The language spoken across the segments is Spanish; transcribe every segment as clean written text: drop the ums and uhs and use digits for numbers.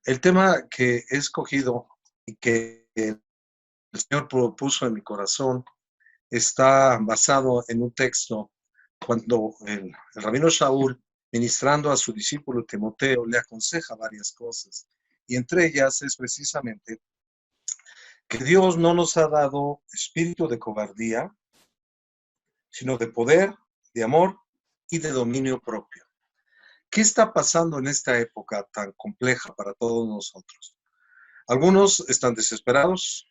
El tema que he escogido y que el Señor propuso en mi corazón está basado en un texto cuando el rabino Shaul, ministrando a su discípulo Timoteo, le aconseja varias cosas. Y entre ellas es precisamente que Dios no nos ha dado espíritu de cobardía, sino de poder, de amor y de dominio propio. ¿Qué está pasando en esta época tan compleja para todos nosotros? Algunos están desesperados,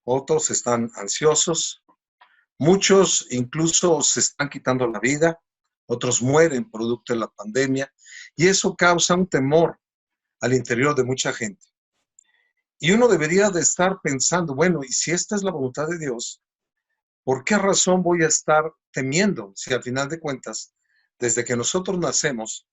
otros están ansiosos, muchos incluso se están quitando la vida, otros mueren producto de la pandemia, y eso causa un temor al interior de mucha gente. Y uno debería de estar pensando, bueno, y si esta es la voluntad de Dios, ¿por qué razón voy a estar temiendo si al final de cuentas, desde que nosotros nacemos,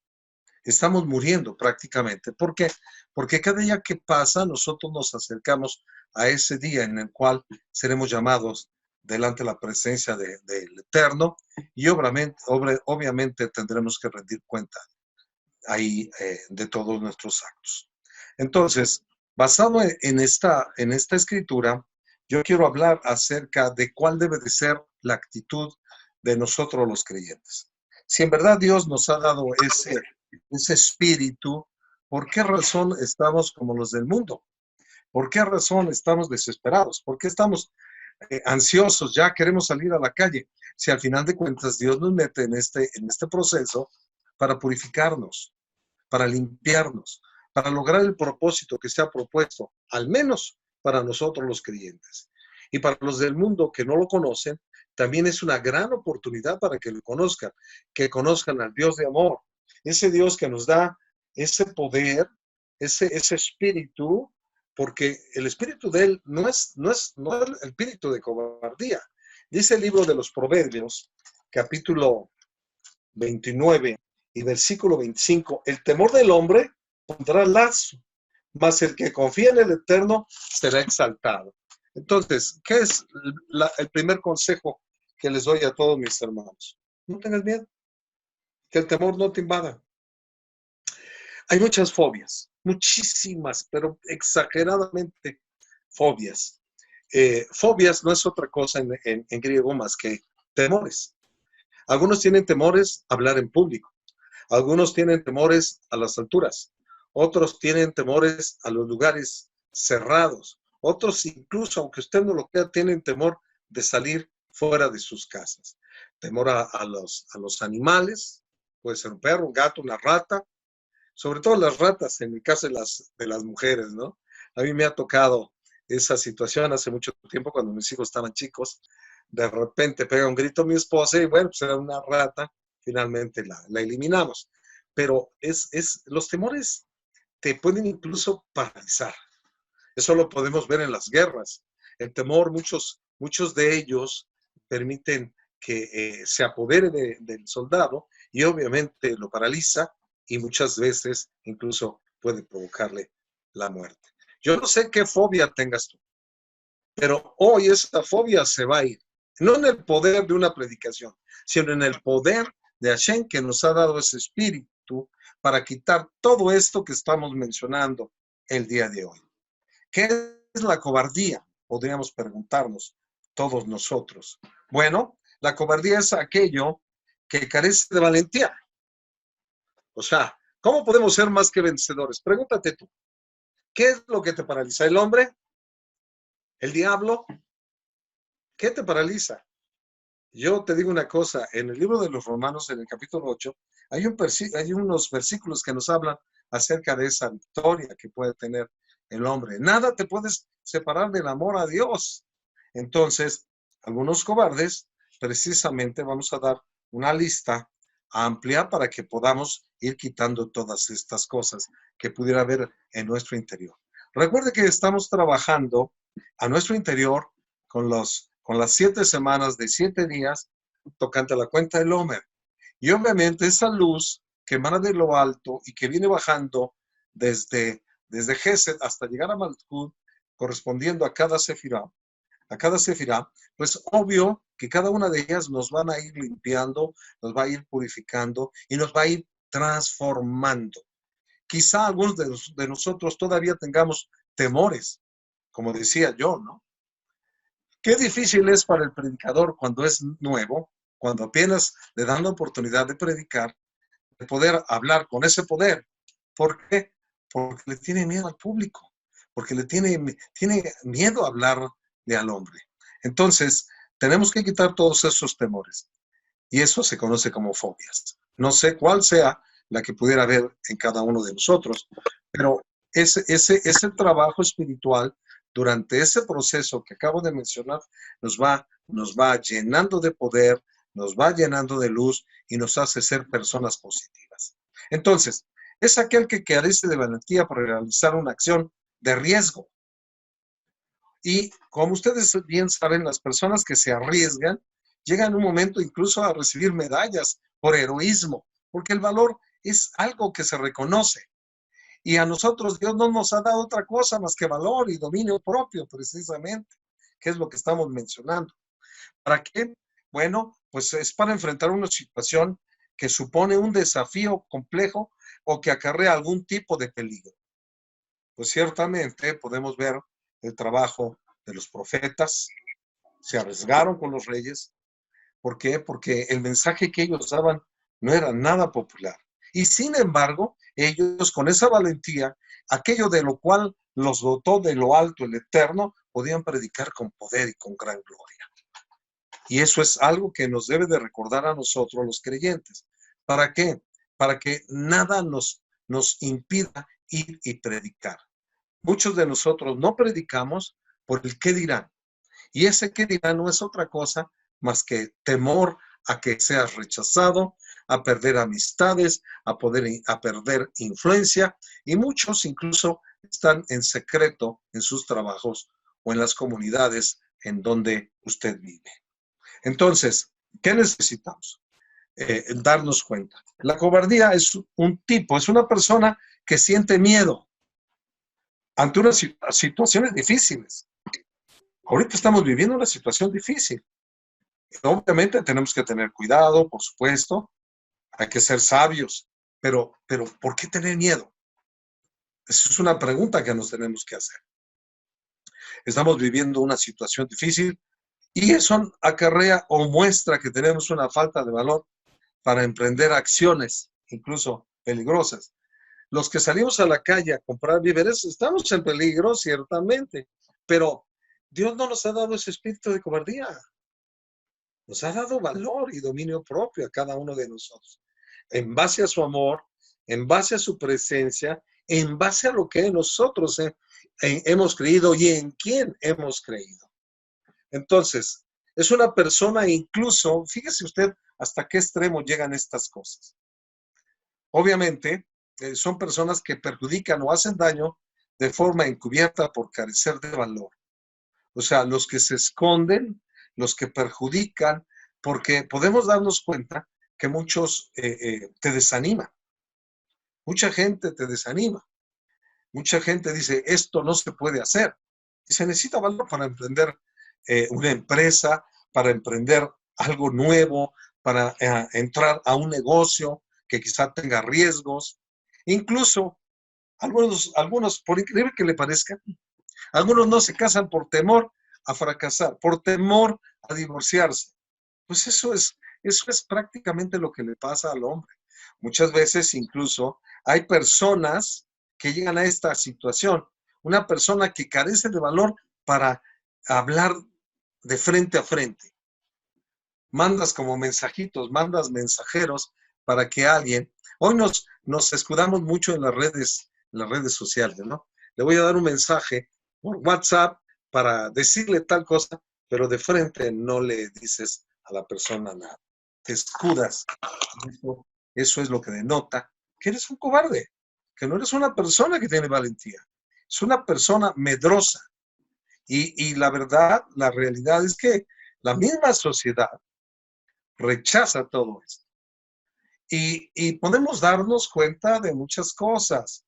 estamos muriendo prácticamente? ¿Por qué? Porque cada día que pasa nosotros nos acercamos a ese día en el cual seremos llamados delante de la presencia del Eterno y obviamente tendremos que rendir cuenta ahí de todos nuestros actos. Entonces, basado en esta escritura, yo quiero hablar acerca de cuál debe de ser la actitud de nosotros los creyentes. Si en verdad Dios nos ha dado ese espíritu, ¿por qué razón estamos como los del mundo? ¿Por qué razón estamos desesperados? ¿Por qué estamos ansiosos? Ya queremos salir a la calle. Si al final de cuentas Dios nos mete en este proceso para purificarnos, para limpiarnos, para lograr el propósito que se ha propuesto, al menos para nosotros los creyentes. Y para los del mundo que no lo conocen, también es una gran oportunidad para que lo conozcan, que conozcan al Dios de amor, ese Dios que nos da ese poder, ese espíritu, porque el espíritu de Él no es el espíritu de cobardía. Dice el libro de los Proverbios, capítulo 29 y versículo 25, el temor del hombre pondrá lazo, mas el que confía en el Eterno será exaltado. Entonces, ¿qué es el primer consejo que les doy a todos mis hermanos? No tengas miedo, que el temor no te invada. Hay muchas fobias, muchísimas, pero exageradamente fobias. Fobias no es otra cosa en griego más que temores. Algunos tienen temores a hablar en público. Algunos tienen temores a las alturas. Otros tienen temores a los lugares cerrados. Otros incluso, aunque usted no lo crea, tienen temor de salir fuera de sus casas. Temor a los animales. Puede ser un perro, un gato, una rata. Sobre todo las ratas, en el caso de las mujeres, ¿no? A mí me ha tocado esa situación hace mucho tiempo cuando mis hijos estaban chicos. De repente pega un grito mi esposa y bueno, pues era una rata, finalmente la eliminamos. Pero los temores te pueden incluso paralizar. Eso lo podemos ver en las guerras. El temor, muchos de ellos permiten que se apodere del soldado y obviamente lo paraliza y muchas veces incluso puede provocarle la muerte. Yo no sé qué fobia tengas tú, pero hoy esa fobia se va a ir. No en el poder de una predicación, sino en el poder de Hashem que nos ha dado ese espíritu para quitar todo esto que estamos mencionando el día de hoy. ¿Qué es la cobardía? Podríamos preguntarnos todos nosotros. Bueno, la cobardía es aquello que carece de valentía. O sea, ¿cómo podemos ser más que vencedores? Pregúntate tú, ¿qué es lo que te paraliza? ¿El hombre? ¿El diablo? ¿Qué te paraliza? Yo te digo una cosa, en el libro de los Romanos, en el capítulo 8, hay unos versículos que nos hablan acerca de esa victoria que puede tener el hombre. Nada te puedes separar del amor a Dios. Entonces, algunos cobardes, precisamente vamos a dar una lista amplia para que podamos ir quitando todas estas cosas que pudiera haber en nuestro interior. Recuerde que estamos trabajando a nuestro interior con las 7 semanas de 7 días tocante a la cuenta del Homer. Y obviamente esa luz que emana de lo alto y que viene bajando desde Gesed hasta llegar a Malkut, correspondiendo a cada sefirá, pues obvio que cada una de ellas nos van a ir limpiando, nos va a ir purificando y nos va a ir transformando. quizá algunos de nosotros todavía tengamos temores, como decía yo, ¿no? Qué difícil es para el predicador cuando es nuevo, cuando apenas le dan la oportunidad de predicar, de poder hablar con ese poder. ¿Por qué? Porque le tiene miedo al público, porque tiene miedo a hablarle al hombre. Entonces, tenemos que quitar todos esos temores. Y eso se conoce como fobias. No sé cuál sea la que pudiera haber en cada uno de nosotros, pero ese trabajo espiritual durante ese proceso que acabo de mencionar nos va llenando de poder, nos va llenando de luz y nos hace ser personas positivas. Entonces, es aquel que carece de valentía para realizar una acción de riesgo. Y como ustedes bien saben, las personas que se arriesgan llegan un momento incluso a recibir medallas por heroísmo, porque el valor es algo que se reconoce. Y a nosotros Dios no nos ha dado otra cosa más que valor y dominio propio, precisamente, que es lo que estamos mencionando. ¿Para qué? Bueno, pues es para enfrentar una situación que supone un desafío complejo o que acarrea algún tipo de peligro. Pues ciertamente podemos ver el trabajo de los profetas, se arriesgaron con los reyes. ¿Por qué? Porque el mensaje que ellos daban no era nada popular. Y sin embargo, ellos con esa valentía, aquello de lo cual los dotó de lo alto el Eterno, podían predicar con poder y con gran gloria. Y eso es algo que nos debe de recordar a nosotros los creyentes. ¿Para qué? Para que nada nos impida ir y predicar. Muchos de nosotros no predicamos por el qué dirán. Y ese qué dirán no es otra cosa más que temor a que seas rechazado, a perder amistades, a perder influencia, y muchos incluso están en secreto en sus trabajos o en las comunidades en donde usted vive. Entonces, ¿qué necesitamos? Darnos cuenta. La cobardía es un tipo, es una persona que siente miedo ante unas situaciones difíciles. Ahorita estamos viviendo una situación difícil. Obviamente tenemos que tener cuidado, por supuesto, hay que ser sabios, pero ¿por qué tener miedo? Esa es una pregunta que nos tenemos que hacer. Estamos viviendo una situación difícil y eso acarrea o muestra que tenemos una falta de valor para emprender acciones, incluso peligrosas. Los que salimos a la calle a comprar víveres, estamos en peligro, ciertamente, pero Dios no nos ha dado ese espíritu de cobardía. Nos ha dado valor y dominio propio a cada uno de nosotros. En base a su amor, en base a su presencia, en base a lo que nosotros hemos creído y en quién hemos creído. Entonces, es una persona incluso, fíjese usted hasta qué extremo llegan estas cosas. Obviamente, son personas que perjudican o hacen daño de forma encubierta por carecer de valor. O sea, los que se esconden, los que perjudican, porque podemos darnos cuenta que muchos te desaniman. Mucha gente te desanima. Mucha gente dice, esto no se puede hacer. Y se necesita valor para emprender una empresa, para emprender algo nuevo, para entrar a un negocio que quizá tenga riesgos. Incluso algunos, por increíble que le parezca, algunos no se casan por temor a fracasar, por temor a divorciarse. Pues eso es prácticamente lo que le pasa al hombre. Muchas veces incluso hay personas que llegan a esta situación. Una persona que carece de valor para hablar de frente a frente. Mandas como mensajitos, mandas mensajeros para que alguien... Hoy nos escudamos mucho en las redes sociales, ¿no? Le voy a dar un mensaje por WhatsApp para decirle tal cosa, pero de frente no le dices a la persona nada. Te escudas. Eso es lo que denota que eres un cobarde, que no eres una persona que tiene valentía. Es una persona medrosa. Y la verdad, la realidad es que la misma sociedad rechaza todo esto. Y podemos darnos cuenta de muchas cosas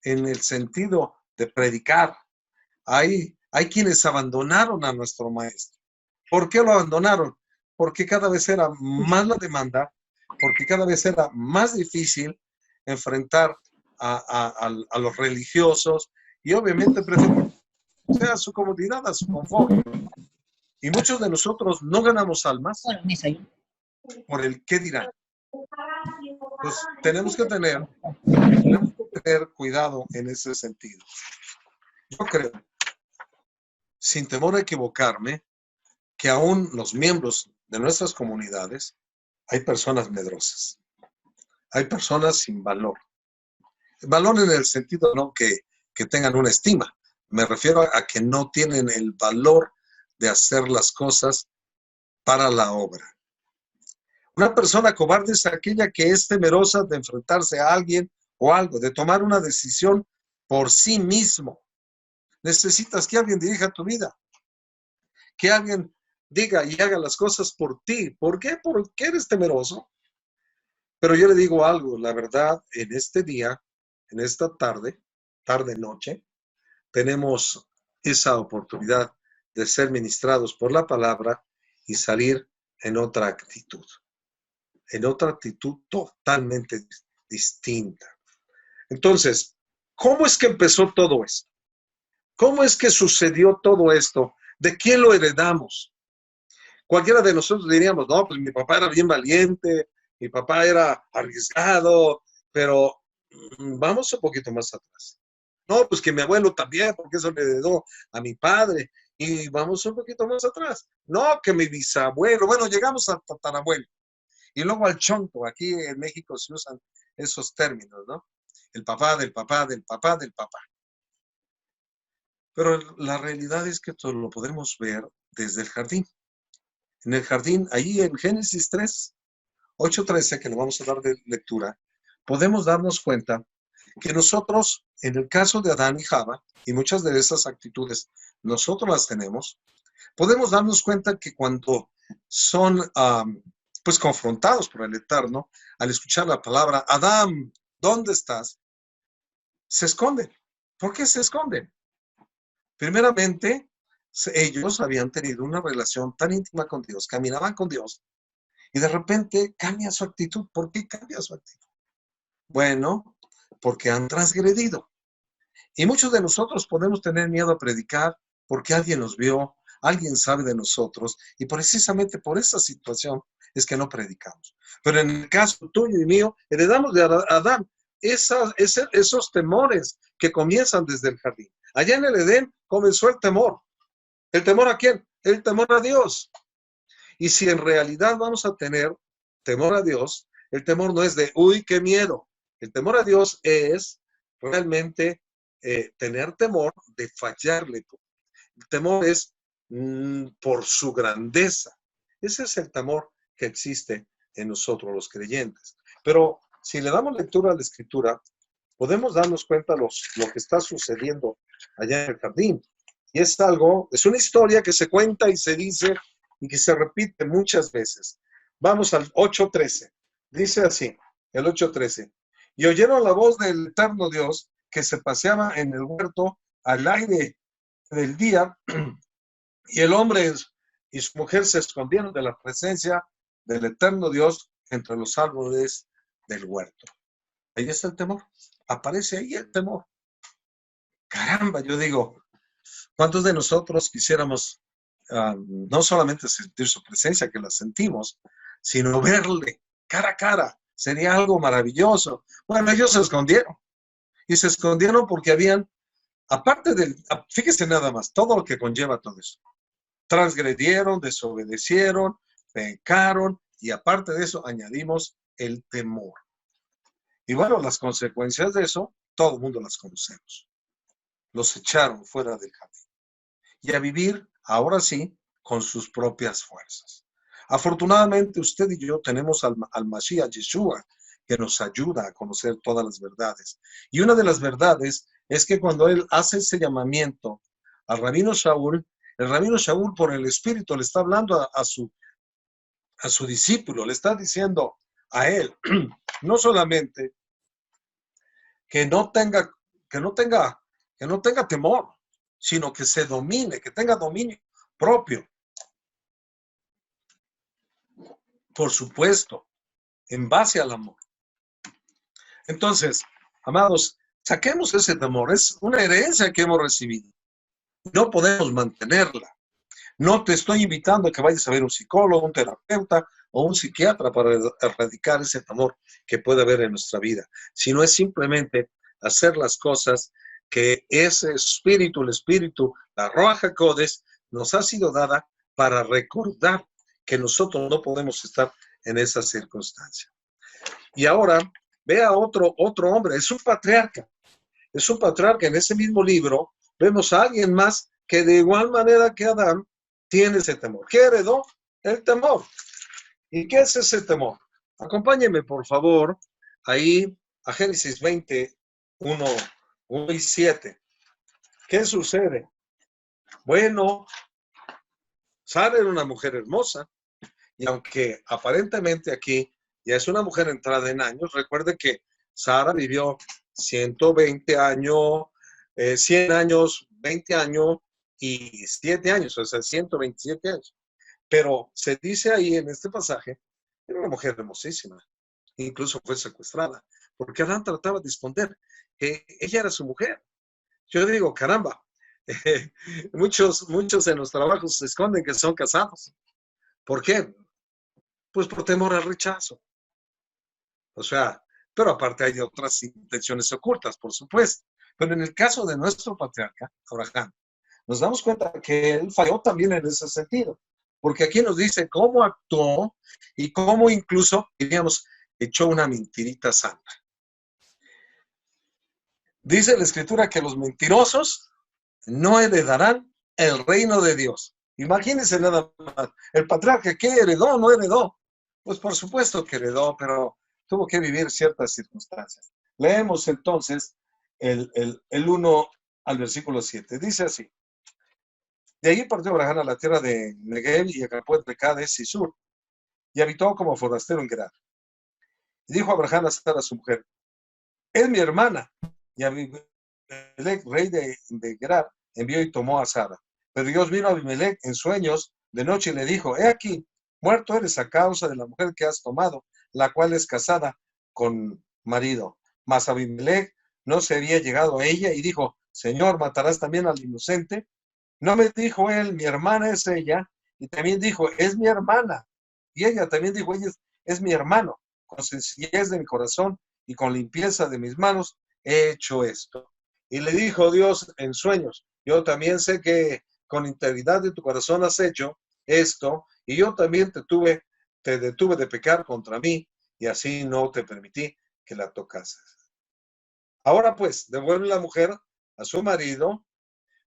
en el sentido de predicar. Hay quienes abandonaron a nuestro maestro. ¿Por qué lo abandonaron? Porque cada vez era más la demanda, porque cada vez era más difícil enfrentar a los religiosos y obviamente prefieren a su comodidad, a su confort. Y muchos de nosotros no ganamos almas por el qué dirán. Pues tenemos que tener cuidado en ese sentido. Yo creo, sin temor a equivocarme, que aún los miembros de nuestras comunidades hay personas medrosas. Hay personas sin valor. Valor en el sentido no que tengan una estima. Me refiero a que no tienen el valor de hacer las cosas para la obra. Una persona cobarde es aquella que es temerosa de enfrentarse a alguien o algo, de tomar una decisión por sí mismo. Necesitas que alguien dirija tu vida, que alguien diga y haga las cosas por ti. ¿Por qué? Porque eres temeroso. Pero yo le digo algo, la verdad, en este día, en esta tarde, noche, tenemos esa oportunidad de ser ministrados por la palabra y salir en otra actitud totalmente distinta. Entonces, ¿cómo es que empezó todo esto? ¿Cómo es que sucedió todo esto? ¿De quién lo heredamos? Cualquiera de nosotros diríamos, no, pues mi papá era bien valiente, mi papá era arriesgado, pero vamos un poquito más atrás. No, pues que mi abuelo también, porque eso le heredó a mi padre. Y vamos un poquito más atrás. No, que mi bisabuelo. Bueno, llegamos a tatarabuelo. Y luego al chonto. Aquí en México se usan esos términos, ¿no? El papá del papá del papá del papá. Pero la realidad es que todo lo podemos ver desde el jardín. En el jardín, ahí en Génesis 3, 8:13, que le vamos a dar de lectura, podemos darnos cuenta que nosotros, en el caso de Adán y Java, y muchas de esas actitudes nosotros las tenemos, podemos darnos cuenta que cuando son pues confrontados por el Eterno, al escuchar la palabra, Adán, ¿dónde estás? Se esconden. ¿Por qué se esconden? Primeramente, ellos habían tenido una relación tan íntima con Dios, caminaban con Dios, y de repente cambia su actitud. ¿Por qué cambia su actitud? Bueno, porque han transgredido. Y muchos de nosotros podemos tener miedo a predicar porque alguien nos vio, alguien sabe de nosotros, y precisamente por esa situación es que no predicamos. Pero en el caso tuyo y mío, heredamos de Adán esos temores que comienzan desde el jardín. Allá en el Edén comenzó el temor. ¿El temor a quién? El temor a Dios. Y si en realidad vamos a tener temor a Dios, el temor no es de, uy, qué miedo. El temor a Dios es realmente tener temor de fallarle. El temor es por su grandeza. Ese es el temor que existe en nosotros los creyentes. Pero si le damos lectura a la Escritura, podemos darnos cuenta lo que está sucediendo allá en el jardín. Y es una historia que se cuenta y se dice y que se repite muchas veces. Vamos al 8:13. Dice así, el 8:13. Y oyeron la voz del eterno Dios que se paseaba en el huerto al aire del día, y el hombre y su mujer se escondieron de la presencia del eterno Dios entre los árboles del huerto. Ahí está el temor. Aparece ahí el temor. Caramba, yo digo, ¿cuántos de nosotros quisiéramos no solamente sentir su presencia, que la sentimos, sino verle cara a cara? Sería algo maravilloso. Bueno, ellos se escondieron. Y se escondieron porque habían, aparte fíjese nada más, todo lo que conlleva todo eso. Transgredieron, desobedecieron, pecaron, y aparte de eso añadimos el temor. Y bueno, las consecuencias de eso, todo el mundo las conocemos. Los echaron fuera del jardín. Y a vivir, ahora sí, con sus propias fuerzas. Afortunadamente, usted y yo tenemos al Mashiach Yeshua, que nos ayuda a conocer todas las verdades. Y una de las verdades es que cuando él hace ese llamamiento al rabino Shaul, el rabino Shaul por el Espíritu le está hablando a su discípulo, le está diciendo a él, no solamente que no tenga temor, sino que se domine, que tenga dominio propio. Por supuesto, en base al amor. Entonces, Amados, saquemos ese temor. Es una herencia que hemos recibido. No podemos mantenerla. No te estoy invitando a que vayas a ver un psicólogo, un terapeuta o un psiquiatra para erradicar ese temor que puede haber en nuestra vida, sino es simplemente hacer las cosas que ese espíritu, el espíritu, la Ruach HaKodesh, nos ha sido dada para recordar que nosotros no podemos estar en esa circunstancia. Y ahora, vea otro hombre, es un patriarca. Es un patriarca. En ese mismo libro vemos a alguien más que de igual manera que Adán tiene ese temor. ¿Qué heredó? El temor. ¿Y qué es ese temor? Acompáñenme, por favor, ahí a Génesis 20, 1 y 7. ¿Qué sucede? Bueno, Sara era una mujer hermosa, y aunque aparentemente aquí ya es una mujer entrada en años, recuerde que Sara vivió 120 años, 100 años, 20 años y 7 años, o sea, 127 años. Pero se dice ahí en este pasaje, era una mujer hermosísima, incluso fue secuestrada, porque Adán trataba de esconder que ella era su mujer. Yo digo, caramba, muchos en los trabajos se esconden que son casados. ¿Por qué? Pues por temor al rechazo. O sea, pero aparte hay otras intenciones ocultas, por supuesto. Pero en el caso de nuestro patriarca, Abraham, nos damos cuenta que él falló también en ese sentido. Porque aquí nos dice cómo actuó y cómo incluso, diríamos, echó una mentirita santa. Dice la Escritura que los mentirosos no heredarán el reino de Dios. Imagínense nada más. El patriarca, ¿qué heredó? ¿No heredó? Pues por supuesto que heredó, pero tuvo que vivir ciertas circunstancias. Leemos entonces el 1 al versículo 7. Dice así. De allí partió Abraham a la tierra de Negev y acampó entre Cades y Sur, y habitó como forastero en Gerar. Y dijo Abraham a Sara, su mujer, es mi hermana. Y Abimelech, rey de Gerar, envió y tomó a Sara. Pero Dios vino a Abimelech en sueños de noche y le dijo, he aquí, muerto eres a causa de la mujer que has tomado, la cual es casada con marido. Mas Abimelech no se había llegado a ella y dijo, Señor, ¿matarás también al inocente? No me dijo él, mi hermana es ella, y también dijo, es mi hermana. Y ella también dijo, ella es mi hermano. Con sencillez de mi corazón y con limpieza de mis manos he hecho esto. Y le dijo Dios en sueños, yo también sé que con integridad de tu corazón has hecho esto, y yo también te detuve de pecar contra mí, y así no te permití que la tocases. Ahora pues, devuelve la mujer a su marido,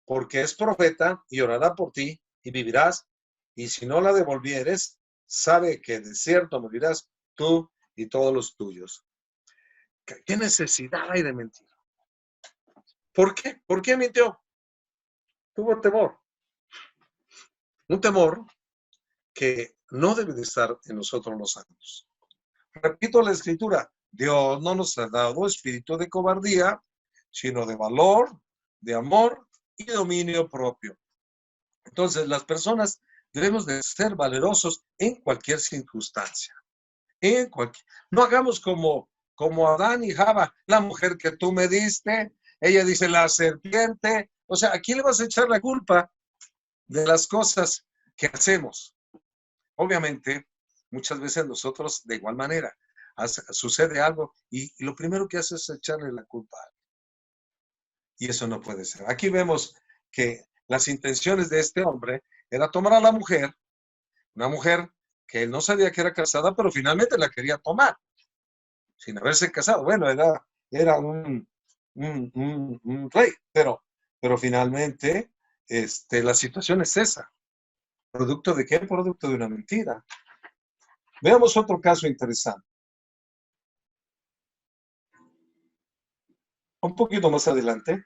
porque es profeta y orará por ti y vivirás, y si no la devolvieres, sabe que de cierto morirás tú y todos los tuyos. ¿Qué necesidad hay de mentir? ¿Por qué? ¿Por qué mintió? Tuvo temor. Un temor que no debe de estar en nosotros los santos. Repito la escritura, Dios no nos ha dado espíritu de cobardía, sino de valor, de amor y dominio propio. Entonces, las personas debemos de ser valerosos en cualquier circunstancia. No hagamos como Adán y Java, la mujer que tú me diste, ella dice la serpiente. O sea, ¿a quién le vas a echar la culpa de las cosas que hacemos? Obviamente, muchas veces nosotros de igual manera sucede algo y lo primero que hace es echarle la culpa. Y eso no puede ser. Aquí vemos que las intenciones de este hombre era tomar a la mujer, una mujer que él no sabía que era casada, pero finalmente la quería tomar, sin haberse casado. Bueno, era un rey, pero finalmente la situación es esa. ¿Producto de qué? Producto de una mentira. Veamos otro caso interesante. Un poquito más adelante,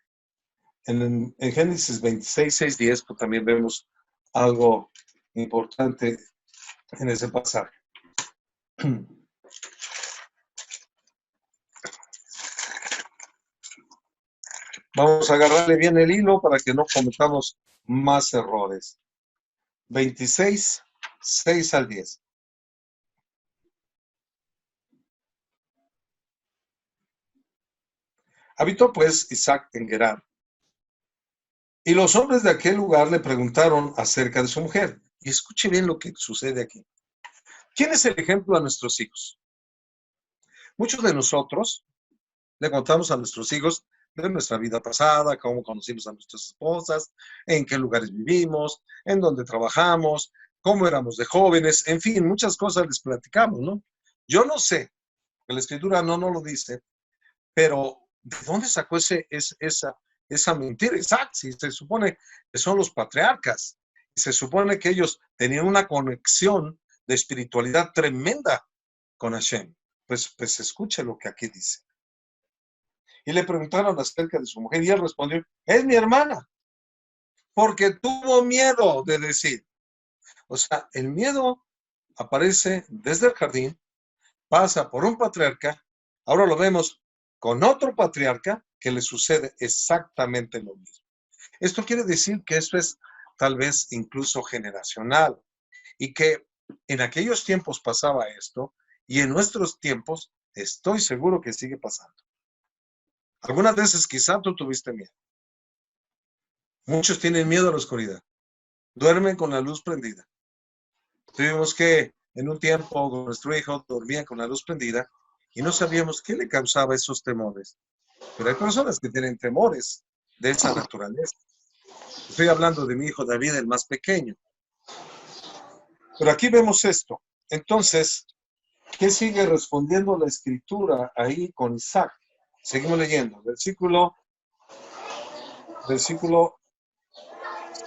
en Génesis 26, 6, 10, pues también vemos algo importante en ese pasaje. Vamos a agarrarle bien el hilo para que no cometamos más errores. 26, 6 al 10. Habitó pues Isaac en Gerar, y los hombres de aquel lugar le preguntaron acerca de su mujer. Y escuche bien lo que sucede aquí. ¿Quién es el ejemplo a nuestros hijos? Muchos de nosotros le contamos a nuestros hijos de nuestra vida pasada, cómo conocimos a nuestras esposas, en qué lugares vivimos, en dónde trabajamos, cómo éramos de jóvenes, en fin, muchas cosas les platicamos, ¿no? Yo no sé, que la escritura no lo dice, pero ¿de dónde sacó esa mentira? Isaac, si se supone que son los patriarcas, se supone que ellos tenían una conexión de espiritualidad tremenda con Hashem. Pues escuche lo que aquí dice. Y le preguntaron acerca de su mujer y él respondió, es mi hermana, porque tuvo miedo de decir. O sea, el miedo aparece desde el jardín, pasa por un patriarca, ahora lo vemos con otro patriarca que le sucede exactamente lo mismo. Esto quiere decir que esto es tal vez incluso generacional y que en aquellos tiempos pasaba esto y en nuestros tiempos estoy seguro que sigue pasando. Algunas veces quizá tú tuviste miedo. Muchos tienen miedo a la oscuridad. Duermen con la luz prendida. Tuvimos que, en un tiempo, con nuestro hijo dormía con la luz prendida y no sabíamos qué le causaba esos temores. Pero hay personas que tienen temores de esa naturaleza. Estoy hablando de mi hijo David, el más pequeño. Pero aquí vemos esto. Entonces, ¿qué sigue respondiendo la escritura ahí con Isaac? Seguimos leyendo. Versículo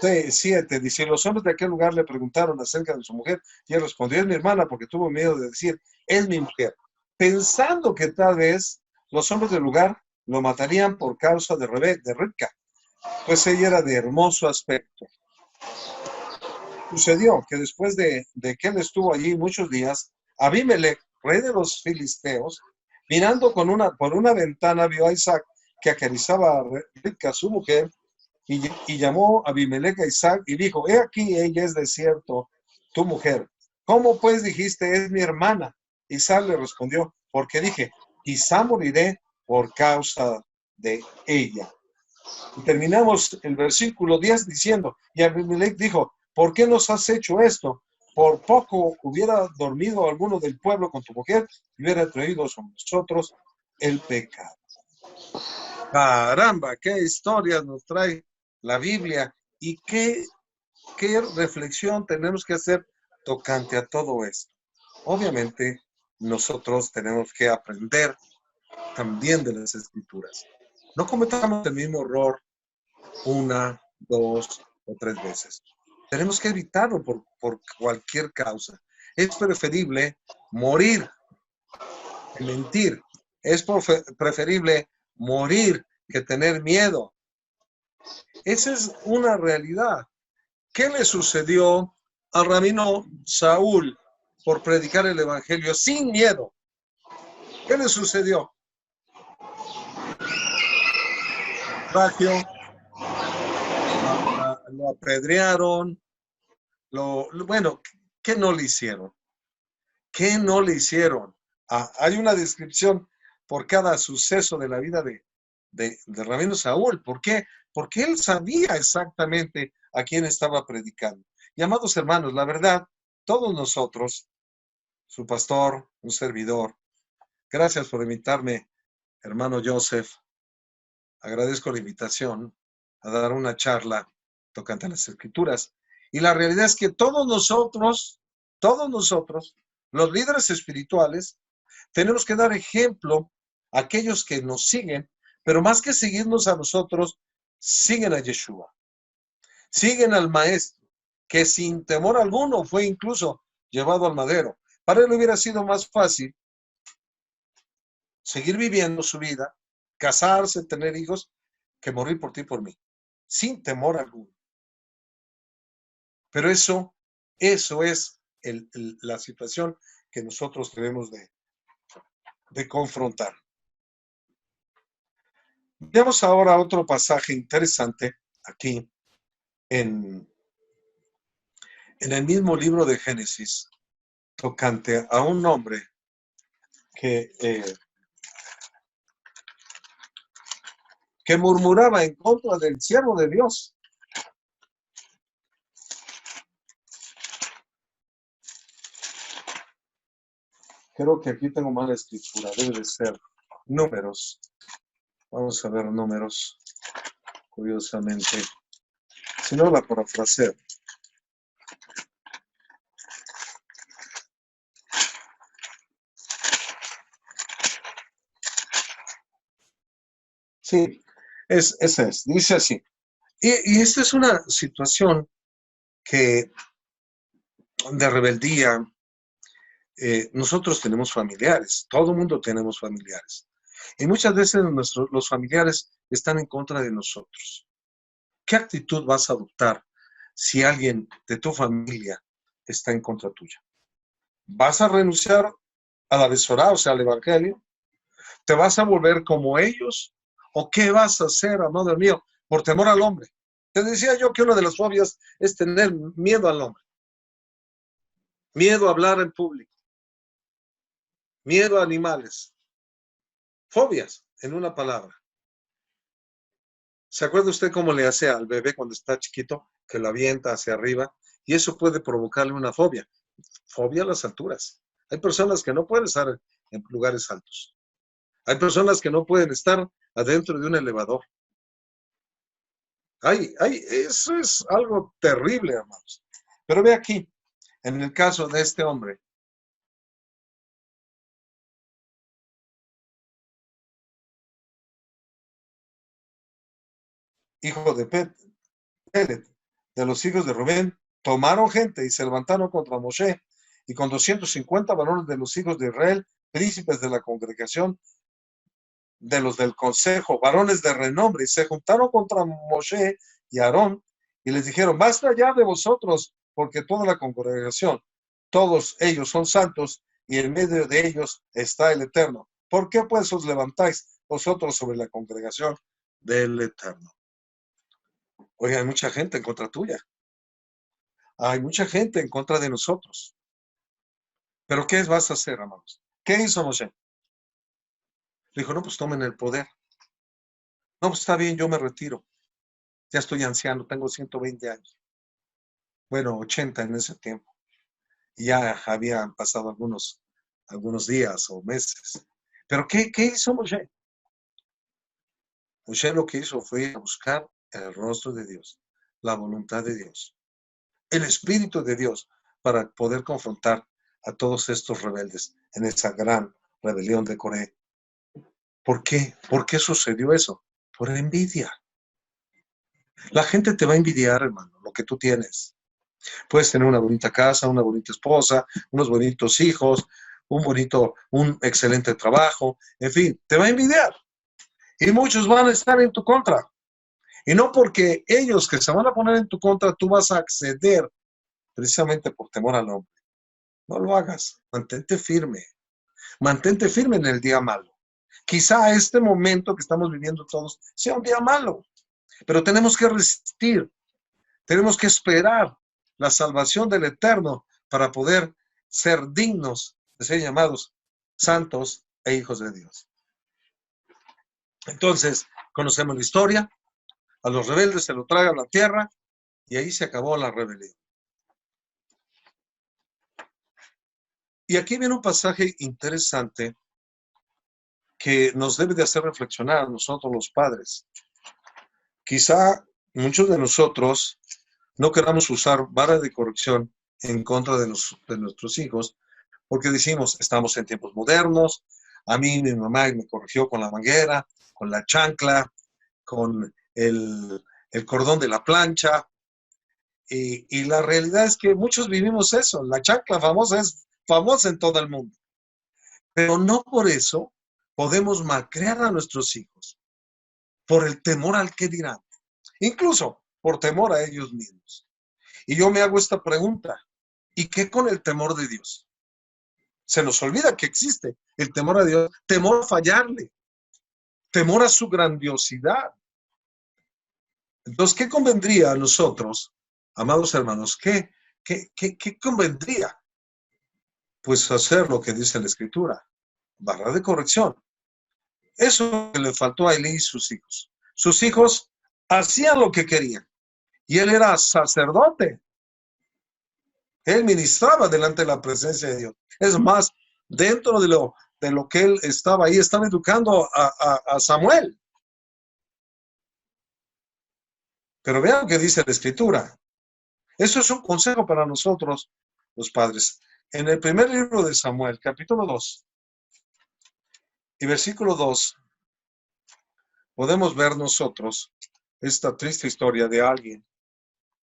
7 dice, los hombres de aquel lugar le preguntaron acerca de su mujer y él respondió, es mi hermana, porque tuvo miedo de decir, es mi mujer, pensando que tal vez los hombres del lugar lo matarían por causa de Rebeca, pues ella era de hermoso aspecto. Sucedió que después de que él estuvo allí muchos días, Abimelech, rey de los filisteos, mirando por una ventana, vio a Isaac que acariciaba a Rebeca, su mujer, y llamó a Abimelech a Isaac y dijo, he aquí, ella es de cierto tu mujer. ¿Cómo pues dijiste, es mi hermana? Isaac le respondió, porque dije, quizá moriré por causa de ella. Y terminamos el versículo 10 diciendo, y Abimelech dijo, ¿por qué nos has hecho esto? Por poco hubiera dormido alguno del pueblo con tu mujer y hubiera traído sobre nosotros el pecado. Caramba, qué historias nos trae la Biblia y qué reflexión tenemos que hacer tocante a todo esto. Obviamente, nosotros tenemos que aprender también de las escrituras. No cometamos el mismo error una, dos o tres veces. Tenemos que evitarlo por cualquier causa. Es preferible morir que mentir. Es preferible morir que tener miedo. Esa es una realidad. ¿Qué le sucedió al rabino Saúl por predicar el evangelio sin miedo? ¿Qué le sucedió? Bagio, lo apedrearon, bueno, ¿qué no le hicieron? ¿Qué no le hicieron? Hay una descripción por cada suceso de la vida de rabino Saúl. ¿Por qué? Porque él sabía exactamente a quién estaba predicando. Y amados hermanos, la verdad, todos nosotros, su pastor, un servidor, gracias por invitarme, hermano Joseph. Agradezco la invitación a dar una charla tocante a las escrituras. Y la realidad es que todos nosotros, los líderes espirituales, tenemos que dar ejemplo a aquellos que nos siguen, pero más que seguirnos a nosotros, siguen a Yeshua. Siguen al Maestro, que sin temor alguno fue incluso llevado al madero. Para él hubiera sido más fácil seguir viviendo su vida, casarse, tener hijos, que morir por ti y por mí, sin temor alguno. Pero eso es la situación que nosotros debemos de confrontar. Veamos ahora otro pasaje interesante aquí en el mismo libro de Génesis, tocante a un hombre que que murmuraba en contra del siervo de Dios. Creo que aquí tengo mala escritura, debe de ser Números. Vamos a ver Números, curiosamente. Si no, la parafraseo. Sí, ese es, dice así. Y esta es una situación que de rebeldía, nosotros tenemos familiares, todo el mundo tenemos familiares. Y muchas veces los familiares están en contra de nosotros. ¿Qué actitud vas a adoptar si alguien de tu familia está en contra tuya? ¿Vas a renunciar a la Besorá, o sea, al Evangelio? ¿Te vas a volver como ellos? ¿O qué vas a hacer, amado mío, por temor al hombre? Te decía yo que una de las fobias es tener miedo al hombre, miedo a hablar en público, miedo a animales. Fobias, en una palabra. ¿Se acuerda usted cómo le hace al bebé cuando está chiquito, que lo avienta hacia arriba? Y eso puede provocarle una fobia. Fobia a las alturas. Hay personas que no pueden estar en lugares altos. Hay personas que no pueden estar adentro de un elevador. Eso es algo terrible, hermanos. Pero ve aquí, en el caso de este hombre, hijo de Pelet, de los hijos de Rubén, tomaron gente y se levantaron contra Moshe, y con 250 varones de los hijos de Israel, príncipes de la congregación, de los del consejo, varones de renombre, y se juntaron contra Moshe y Aarón, y les dijeron, basta ya de vosotros, porque toda la congregación, todos ellos son santos, y en medio de ellos está el Eterno. ¿Por qué pues os levantáis vosotros sobre la congregación del Eterno? Oye, hay mucha gente en contra tuya. Hay mucha gente en contra de nosotros. ¿Pero qué vas a hacer, hermanos? ¿Qué hizo Moshe? Dijo, no, pues tomen el poder. No, pues está bien, yo me retiro. Ya estoy anciano, tengo 120 años. Bueno, 80 en ese tiempo. Y ya habían pasado algunos días o meses. ¿Pero qué hizo Moshe? Moshe lo que hizo fue buscar el rostro de Dios, la voluntad de Dios, el Espíritu de Dios, para poder confrontar a todos estos rebeldes en esa gran rebelión de Corea. ¿Por qué? ¿Por qué sucedió eso? Por envidia. La gente te va a envidiar, hermano, lo que tú tienes. Puedes tener una bonita casa, una bonita esposa, unos bonitos hijos, un excelente trabajo, en fin, te va a envidiar. Y muchos van a estar en tu contra. Y no porque ellos que se van a poner en tu contra, tú vas a acceder precisamente por temor al hombre. No lo hagas, mantente firme en el día malo. Quizá este momento que estamos viviendo todos sea un día malo, pero tenemos que resistir, tenemos que esperar la salvación del Eterno para poder ser dignos de ser llamados santos e hijos de Dios. Entonces, conocemos la historia, a los rebeldes se lo tragan a la tierra y ahí se acabó la rebelión. Y aquí viene un pasaje interesante que nos debe de hacer reflexionar a nosotros los padres. Quizá muchos de nosotros no queramos usar vara de corrección en contra de nuestros hijos, porque decimos, estamos en tiempos modernos, a mí mi mamá me corrigió con la manguera, con la chancla, con el cordón de la plancha, y la realidad es que muchos vivimos eso, la chancla famosa es famosa en todo el mundo, pero no por eso podemos malcriar a nuestros hijos, por el temor al que dirán, incluso por temor a ellos mismos. Y yo me hago esta pregunta, ¿y qué con el temor de Dios? Se nos olvida que existe el temor a Dios, temor a fallarle, temor a su grandiosidad. Entonces, ¿qué convendría a nosotros, amados hermanos? ¿Qué convendría? Pues hacer lo que dice la Escritura, barra de corrección. Eso que le faltó a Elí y sus hijos. sus hijos hacían lo que querían. Y él era sacerdote. Él ministraba delante de la presencia de Dios. Es más, dentro de lo que él estaba ahí, estaba educando a Samuel. Pero vean lo que dice la Escritura. Eso es un consejo para nosotros, los padres. En el primer libro de Samuel, capítulo 2 y versículo 2, podemos ver nosotros esta triste historia de alguien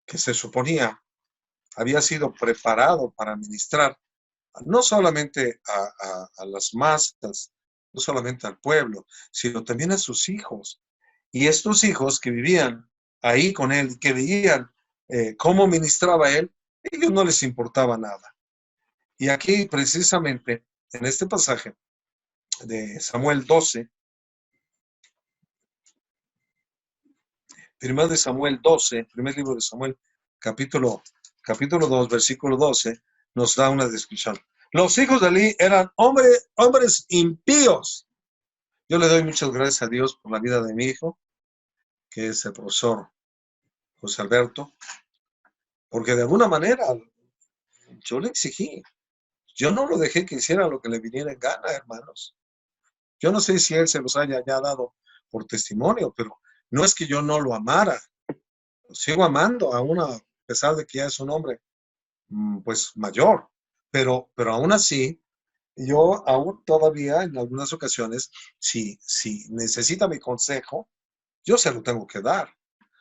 que se suponía había sido preparado para ministrar no solamente a las masas, no solamente al pueblo, sino también a sus hijos. Y estos hijos que vivían ahí con él, que veían cómo ministraba él, a ellos no les importaba nada. Y aquí precisamente, en este pasaje de Samuel 12, primer de Samuel 12, primer libro de Samuel, capítulo 2, versículo 12, nos da una descripción. Los hijos de Eli eran hombres impíos. Yo le doy muchas gracias a Dios por la vida de mi hijo, que es el profesor José Alberto, porque de alguna manera yo le exigí. Yo no lo dejé que hiciera lo que le viniera en gana, hermanos. Yo no sé si él se los haya ya dado por testimonio, pero no es que yo no lo amara. Lo sigo amando, aún a pesar de que ya es un hombre pues mayor. Pero aún así, yo aún todavía en algunas ocasiones, si necesita mi consejo, yo se lo tengo que dar.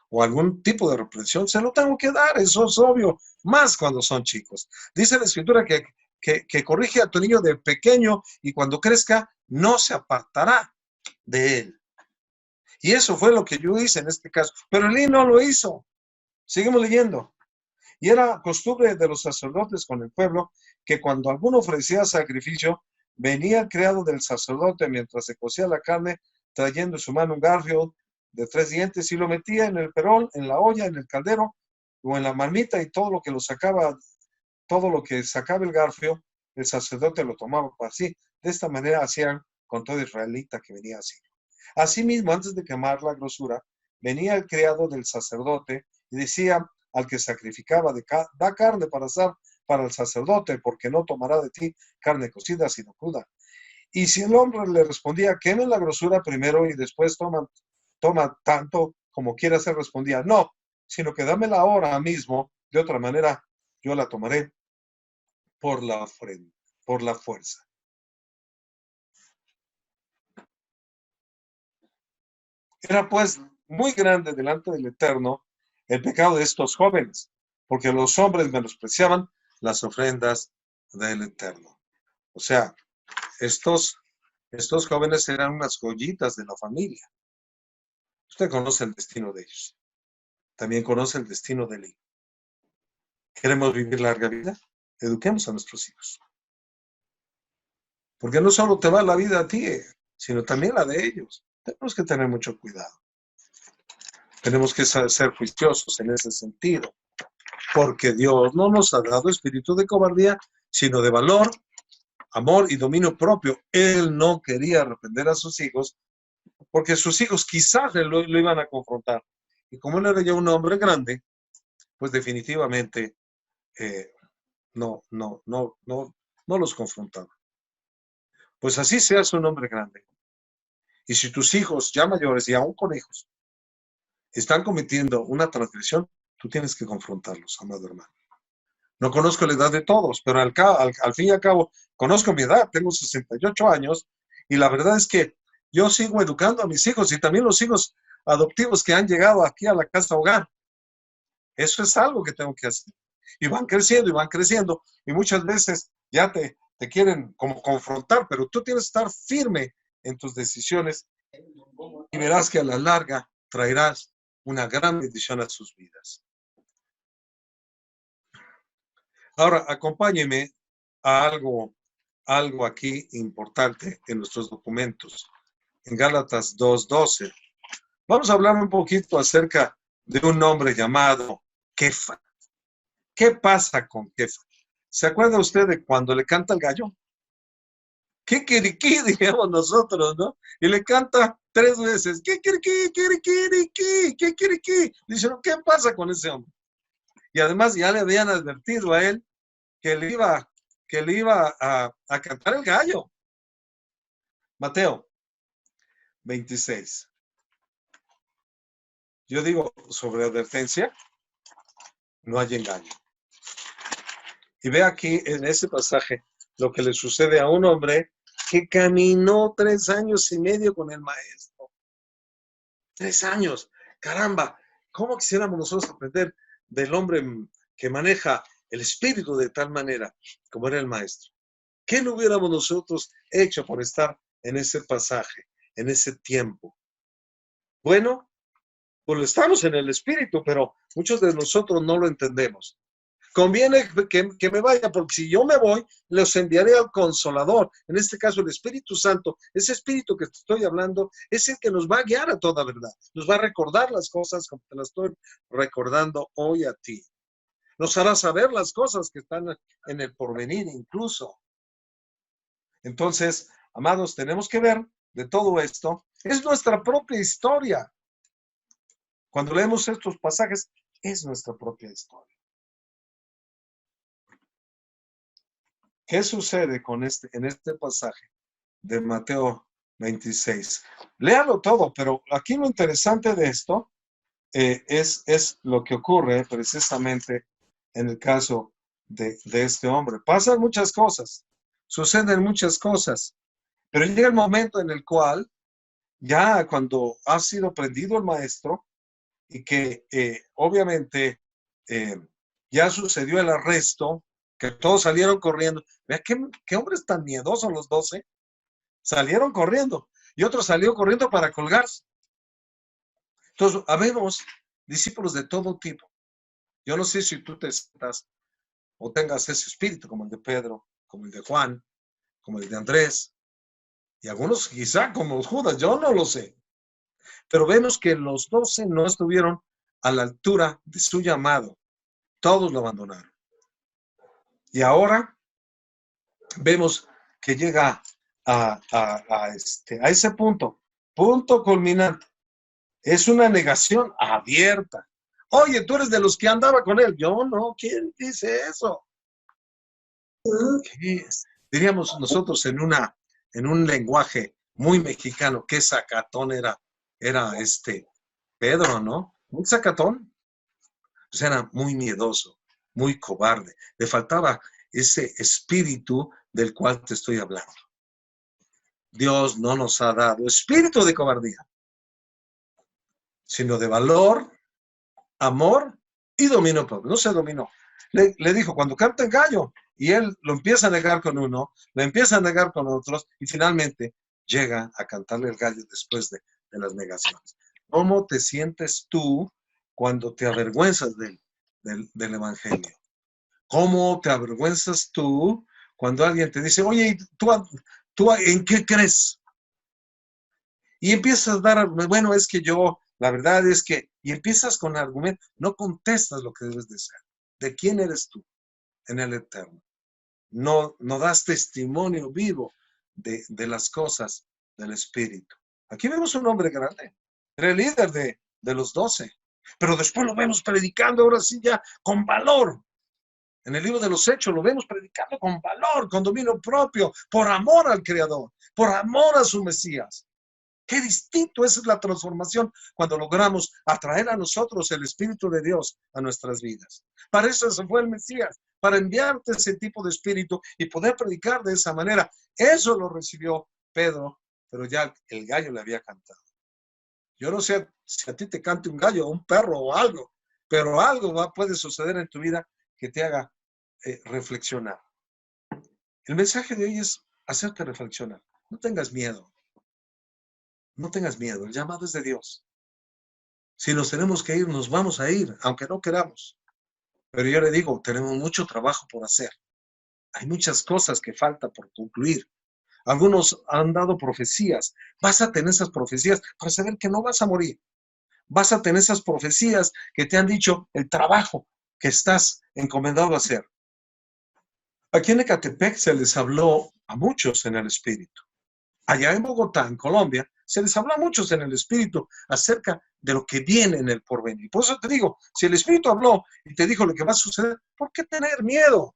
O algún tipo de reprensión, se lo tengo que dar, eso es obvio, más cuando son chicos. Dice la Escritura que corrige a tu niño de pequeño y cuando crezca no se apartará de él. Y eso fue lo que yo hice en este caso. Pero Elí no lo hizo. Seguimos leyendo. Y era costumbre de los sacerdotes con el pueblo que cuando alguno ofrecía sacrificio, venía el criado del sacerdote mientras se cocía la carne, trayendo en su mano un garfio de 3 dientes y lo metía en el perol, en la olla, en el caldero o en la marmita y todo lo que sacaba el garfio, el sacerdote lo tomaba para sí. De esta manera hacían con todo israelita que venía así. Asimismo, antes de quemar la grosura, venía el criado del sacerdote y decía al que sacrificaba, da carne para asar para el sacerdote, porque no tomará de ti carne cocida, sino cruda. Y si el hombre le respondía, quemen la grosura primero y después toma tanto como quieras, él respondía, no, sino que dámela ahora mismo, de otra manera yo la tomaré por la fuerza. Era pues muy grande delante del Eterno el pecado de estos jóvenes, porque los hombres menospreciaban las ofrendas del Eterno. O sea, estos jóvenes eran unas joyitas de la familia. Usted conoce el destino de ellos. También conoce el destino de Eli. ¿Queremos vivir larga vida? Eduquemos a nuestros hijos. Porque no solo te va la vida a ti, sino también la de ellos. Tenemos que tener mucho cuidado. Tenemos que ser juiciosos en ese sentido. Porque Dios no nos ha dado espíritu de cobardía, sino de valor, amor y dominio propio. Él no quería reprender a sus hijos, porque sus hijos quizás lo iban a confrontar. Y como él era ya un hombre grande, pues definitivamente no los confrontaba. Pues así seas un hombre grande. Y si tus hijos ya mayores y aún con hijos están cometiendo una transgresión, tú tienes que confrontarlos, amado hermano. No conozco la edad de todos, pero al fin y al cabo, conozco mi edad, tengo 68 años, y la verdad es que yo sigo educando a mis hijos y también los hijos adoptivos que han llegado aquí a la casa hogar. Eso es algo que tengo que hacer. Y van creciendo, y muchas veces ya te quieren como confrontar, pero tú tienes que estar firme en tus decisiones y verás que a la larga traerás una gran bendición a sus vidas. Ahora, acompáñeme a algo aquí importante en nuestros documentos. En Gálatas 2:12. Vamos a hablar un poquito acerca de un hombre llamado Kefa. ¿Qué pasa con Kefa? ¿Se acuerda usted de cuando le canta el gallo? Kikiriki, diríamos nosotros, ¿no? Y le canta 3 veces, Kikiriki, Kikiriki, Kikiriki. Dice, ¿qué pasa con ese hombre? Y además ya le habían advertido a él que le iba a cantar el gallo. Mateo 26. Yo digo, sobre advertencia, no hay engaño. Y ve aquí en ese pasaje lo que le sucede a un hombre que caminó 3 años y medio con el maestro. 3 años. Caramba, ¿cómo quisiéramos nosotros aprender del hombre que maneja el espíritu de tal manera como era el maestro? ¿Qué no hubiéramos nosotros hecho por estar en ese pasaje, en ese tiempo? Bueno, pues estamos en el espíritu, pero muchos de nosotros no lo entendemos. Conviene que me vaya, porque si yo me voy, les enviaré al Consolador. En este caso, el Espíritu Santo, ese Espíritu que te estoy hablando, es el que nos va a guiar a toda verdad. Nos va a recordar las cosas como te las estoy recordando hoy a ti. Nos hará saber las cosas que están en el porvenir incluso. Entonces, amados, tenemos que ver de todo esto. Es nuestra propia historia. Cuando leemos estos pasajes, es nuestra propia historia. ¿Qué sucede en este pasaje de Mateo 26? Léalo todo, pero aquí lo interesante de esto es lo que ocurre precisamente en el caso de este hombre. Pasan muchas cosas, suceden muchas cosas, pero llega el momento en el cual ya cuando ha sido prendido el maestro y que obviamente ya sucedió el arresto, que todos salieron corriendo. Vea qué hombres tan miedosos los 12. Salieron corriendo y otro salió corriendo para colgarse. Entonces, habemos discípulos de todo tipo. Yo no sé si tú te sientas o tengas ese espíritu como el de Pedro, como el de Juan, como el de Andrés, y algunos quizá como Judas, yo no lo sé. Pero vemos que los 12 no estuvieron a la altura de su llamado. Todos lo abandonaron. Y ahora vemos que llega a ese punto culminante. Es una negación abierta. Oye, tú eres de los que andaba con él. Yo no, ¿quién dice eso? ¿Qué es? Diríamos nosotros en un lenguaje muy mexicano, qué sacatón era Pedro, ¿no? Un sacatón. Pues era muy miedoso, muy cobarde. Le faltaba ese espíritu del cual te estoy hablando. Dios no nos ha dado espíritu de cobardía, sino de valor, amor y dominio propio. No se dominó. Le dijo, cuando canta el gallo, y él lo empieza a negar con uno, lo empieza a negar con otros, y finalmente llega a cantarle el gallo después de las negaciones. ¿Cómo te sientes tú cuando te avergüenzas del Evangelio? ¿Cómo te avergüenzas tú cuando alguien te dice, oye, ¿tú en qué crees? Y empiezas a dar, bueno, es que yo, la verdad es que, y empiezas con argumentos, no contestas lo que debes de ser. ¿De quién eres tú en el eterno? No das testimonio vivo de las cosas del Espíritu. Aquí vemos un hombre grande, era el líder de los 12, pero después lo vemos predicando ahora sí ya con valor. En el libro de los Hechos lo vemos predicando con valor, con dominio propio, por amor al Creador, por amor a su Mesías. Qué distinto es la transformación cuando logramos atraer a nosotros el Espíritu de Dios a nuestras vidas. Para eso se fue el Mesías, para enviarte ese tipo de espíritu y poder predicar de esa manera. Eso lo recibió Pedro, pero ya el gallo le había cantado. Yo no sé si a ti te cante un gallo, un perro o algo, pero algo puede suceder en tu vida que te haga reflexionar. El mensaje de hoy es hacerte reflexionar. No tengas miedo. No tengas miedo. El llamado es de Dios. Si nos tenemos que ir, nos vamos a ir, aunque no queramos. Pero yo le digo, tenemos mucho trabajo por hacer. Hay muchas cosas que falta por concluir. Algunos han dado profecías. Vas a tener esas profecías para saber que no vas a morir. Vas a tener esas profecías que te han dicho el trabajo que estás encomendado a hacer. Aquí en Ecatepec se les habló a muchos en el Espíritu. Allá en Bogotá, en Colombia, se les habla a muchos en el Espíritu acerca de lo que viene en el porvenir. Por eso te digo, si el Espíritu habló y te dijo lo que va a suceder, ¿por qué tener miedo?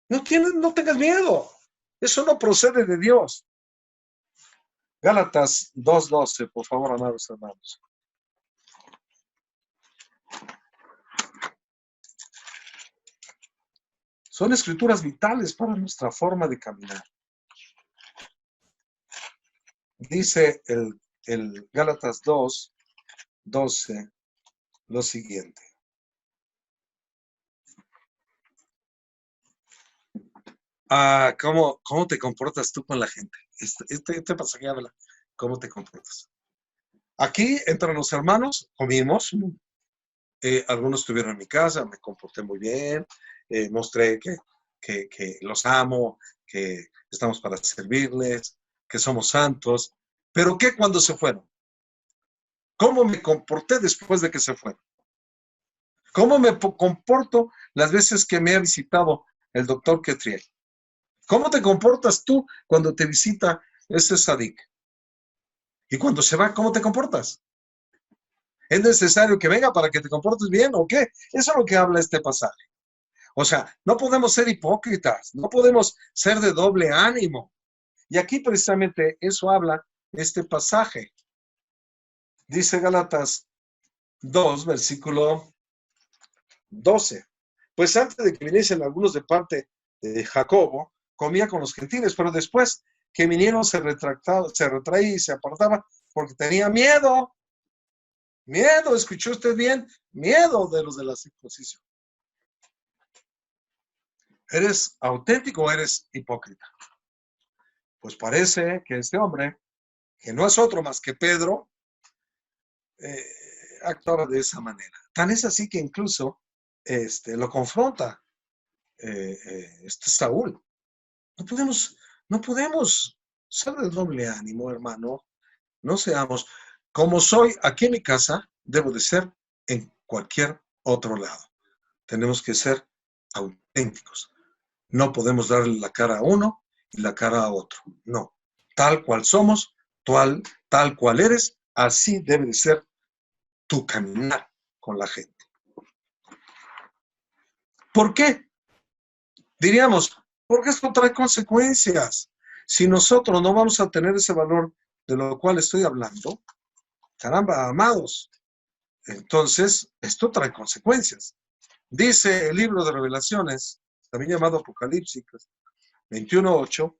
No tengas miedo. Eso no procede de Dios. Gálatas 2:12, por favor, amados hermanos. Son escrituras vitales para nuestra forma de caminar. Dice el Gálatas 2:12 lo siguiente. ¿Cómo te comportas tú con la gente? Este pasaje habla, ¿cómo te comportas? Aquí, entre los hermanos, comimos. Algunos estuvieron en mi casa, me comporté muy bien, mostré que los amo, que estamos para servirles, que somos santos. ¿Pero qué cuando se fueron? ¿Cómo me comporté después de que se fueron? ¿Cómo me comporto las veces que me ha visitado el doctor Ketriel? ¿Cómo te comportas tú cuando te visita ese sadik? Y cuando se va, ¿cómo te comportas? ¿Es necesario que venga para que te comportes bien o qué? Eso es lo que habla este pasaje. O sea, no podemos ser hipócritas, no podemos ser de doble ánimo. Y aquí precisamente eso habla este pasaje. Dice Gálatas 2, versículo 12. Pues antes de que viniesen algunos de parte de Jacobo, comía con los gentiles, pero después que vinieron se retraía y se apartaba porque tenía miedo. Miedo, ¿escuchó usted bien? Miedo de los de la circuncisión. ¿Eres auténtico o eres hipócrita? Pues parece que este hombre, que no es otro más que Pedro, actuaba de esa manera. Tan es así que incluso lo confronta Saúl. No podemos ser de doble ánimo, hermano. No seamos, como soy aquí en mi casa, debo de ser en cualquier otro lado. Tenemos que ser auténticos. No podemos darle la cara a uno y la cara a otro. No. Tal cual somos, tal cual eres, así debe de ser tu caminar con la gente. ¿Por qué? Diríamos, porque esto trae consecuencias. Si nosotros no vamos a tener ese valor de lo cual estoy hablando, caramba, amados, entonces esto trae consecuencias. Dice el libro de Revelaciones, también llamado Apocalipsis 21:8,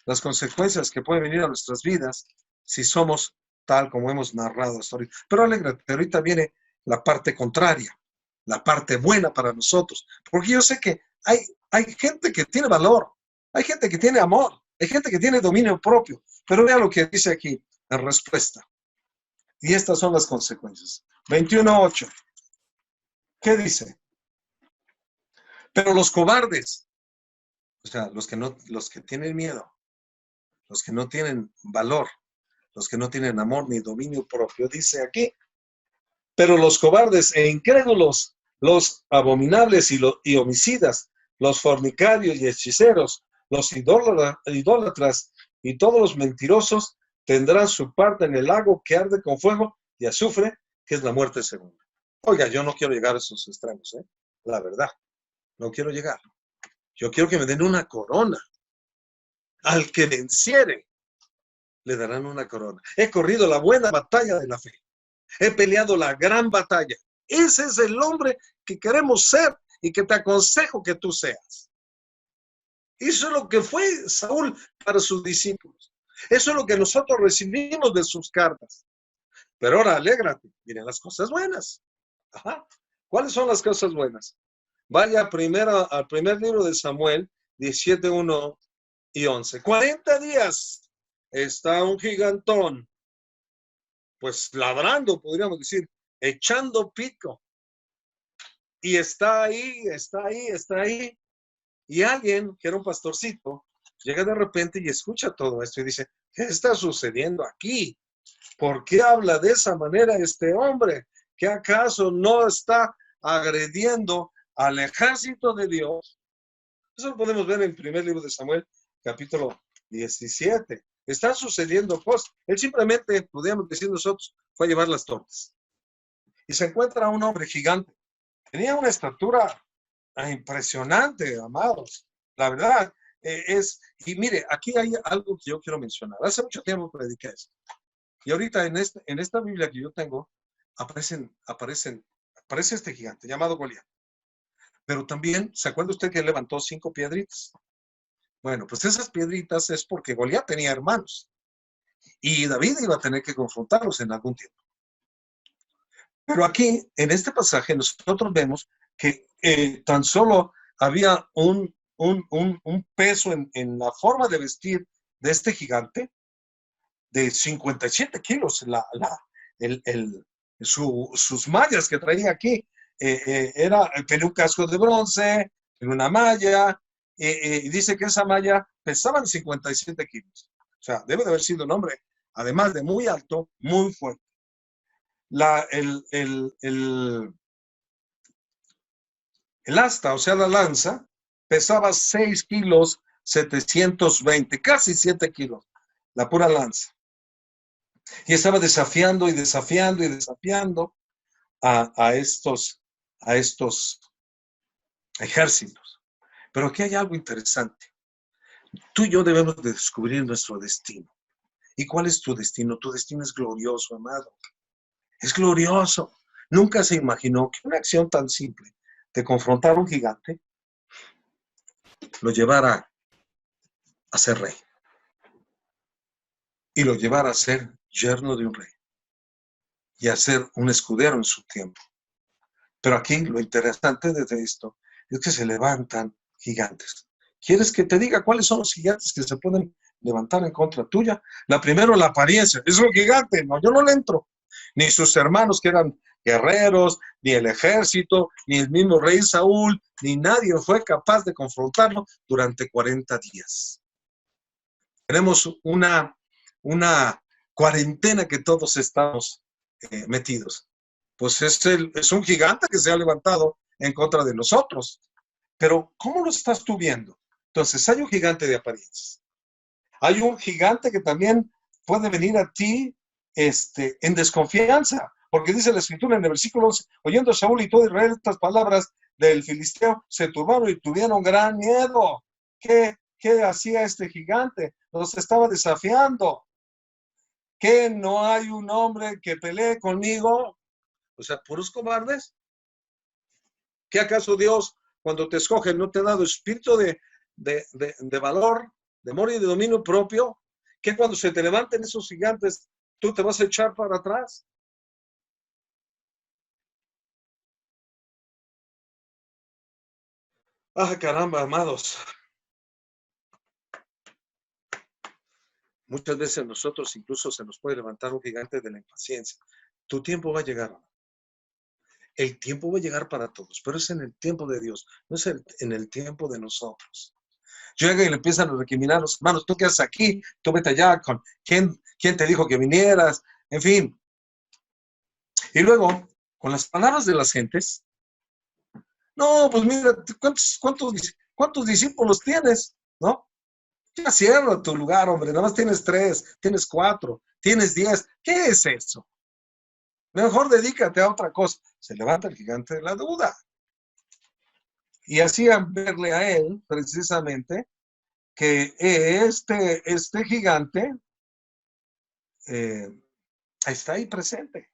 las consecuencias que pueden venir a nuestras vidas si somos tal como hemos narrado hasta ahorita. Pero alégrate, ahorita viene la parte contraria, la parte buena para nosotros, porque yo sé que hay gente que tiene valor, hay gente que tiene amor, hay gente que tiene dominio propio, pero vea lo que dice aquí en respuesta. Y estas son las consecuencias. 21:8. ¿Qué dice? Pero los cobardes, o sea, los que tienen miedo, los que no tienen valor, los que no tienen amor ni dominio propio, dice aquí. Pero los cobardes e incrédulos, los abominables y homicidas, los fornicarios y hechiceros, los idólatras y todos los mentirosos tendrán su parte en el lago que arde con fuego y azufre, que es la muerte segunda. Oiga, yo no quiero llegar a esos extremos, la verdad, no quiero llegar. Yo quiero que me den una corona. Al que venciere, le darán una corona. He corrido la buena batalla de la fe. He peleado la gran batalla. Ese es el hombre que queremos ser y que te aconsejo que tú seas. Eso es lo que fue Saúl para sus discípulos. Eso es lo que nosotros recibimos de sus cartas. Pero ahora alégrate, miren las cosas buenas. Ajá. ¿Cuáles son las cosas buenas? Vaya al primer libro de Samuel, 17:1 y 11. 40 días está un gigantón, pues ladrando, podríamos decir, echando pico. Y está ahí. Y alguien, que era un pastorcito, llega de repente y escucha todo esto y dice, ¿qué está sucediendo aquí? ¿Por qué habla de esa manera este hombre? ¿Qué acaso no está agrediendo al ejército de Dios? Eso lo podemos ver en el primer libro de Samuel, capítulo 17. Están sucediendo cosas. Él simplemente, podríamos decir nosotros, fue a llevar las tortas. Y se encuentra un hombre gigante. Tenía una estatura impresionante, amados. La verdad y mire, aquí hay algo que yo quiero mencionar. Hace mucho tiempo prediqué esto. Y ahorita en esta Biblia que yo tengo, aparece este gigante llamado Goliat. Pero también, ¿se acuerda usted que levantó 5 piedritas? Bueno, pues esas piedritas es porque Goliat tenía hermanos. Y David iba a tener que confrontarlos en algún tiempo. Pero aquí, en este pasaje, nosotros vemos que tan solo había un peso en la forma de vestir de este gigante de 57 kilos. Sus mallas que traía aquí tenía un casco de bronce, en una malla, y dice que esa malla pesaba 57 kilos. O sea, debe de haber sido un hombre, además de muy alto, muy fuerte. El asta, o sea, la lanza, pesaba 6 kilos 720, casi 7 kilos, la pura lanza. Y estaba desafiando y desafiando y desafiando a estos ejércitos. Pero aquí hay algo interesante. Tú y yo debemos de descubrir nuestro destino. ¿Y cuál es tu destino? Tu destino es glorioso, amado. Es glorioso. Nunca se imaginó que una acción tan simple de confrontar a un gigante lo llevara a ser rey. Y lo llevara a ser yerno de un rey. Y a ser un escudero en su tiempo. Pero aquí lo interesante de esto es que se levantan gigantes. ¿Quieres que te diga cuáles son los gigantes que se pueden levantar en contra tuya? La primera, la apariencia. Es un gigante. No, yo no le entro. Ni sus hermanos que eran guerreros, ni el ejército, ni el mismo rey Saúl, ni nadie fue capaz de confrontarlo durante 40 días. Tenemos una cuarentena que todos estamos metidos. Pues es un gigante que se ha levantado en contra de nosotros. Pero, ¿cómo lo estás tú viendo? Entonces, hay un gigante de apariencias. Hay un gigante que también puede venir a ti en desconfianza, porque dice la Escritura en el versículo 11, oyendo Saúl y todo Israel estas palabras del filisteo, se turbaron y tuvieron gran miedo. ¿Qué hacía este gigante? Los estaba desafiando. ¿Que no hay un hombre que pelee conmigo? O sea, puros cobardes. ¿Qué acaso Dios, cuando te escoge, no te ha dado espíritu de valor, de amor y de dominio propio? ¿Que cuando se te levanten esos gigantes, tú te vas a echar para atrás? Ah, caramba, amados. Muchas veces nosotros incluso se nos puede levantar un gigante de la impaciencia. Tu tiempo va a llegar. El tiempo va a llegar para todos, pero es en el tiempo de Dios, no es en el tiempo de nosotros. Llega y le empiezan a recriminar a los hermanos, tú qué haces aquí, tú vete allá, con quién te dijo que vinieras, en fin. Y luego, con las palabras de las gentes, no, pues mira, ¿cuántos discípulos tienes? ¿No? Ya cierra tu lugar, hombre, nada más tienes 3, tienes 4, tienes 10, ¿qué es eso? Mejor dedícate a otra cosa. Se levanta el gigante de la duda. Y hacían verle a él, precisamente, que este gigante está ahí presente.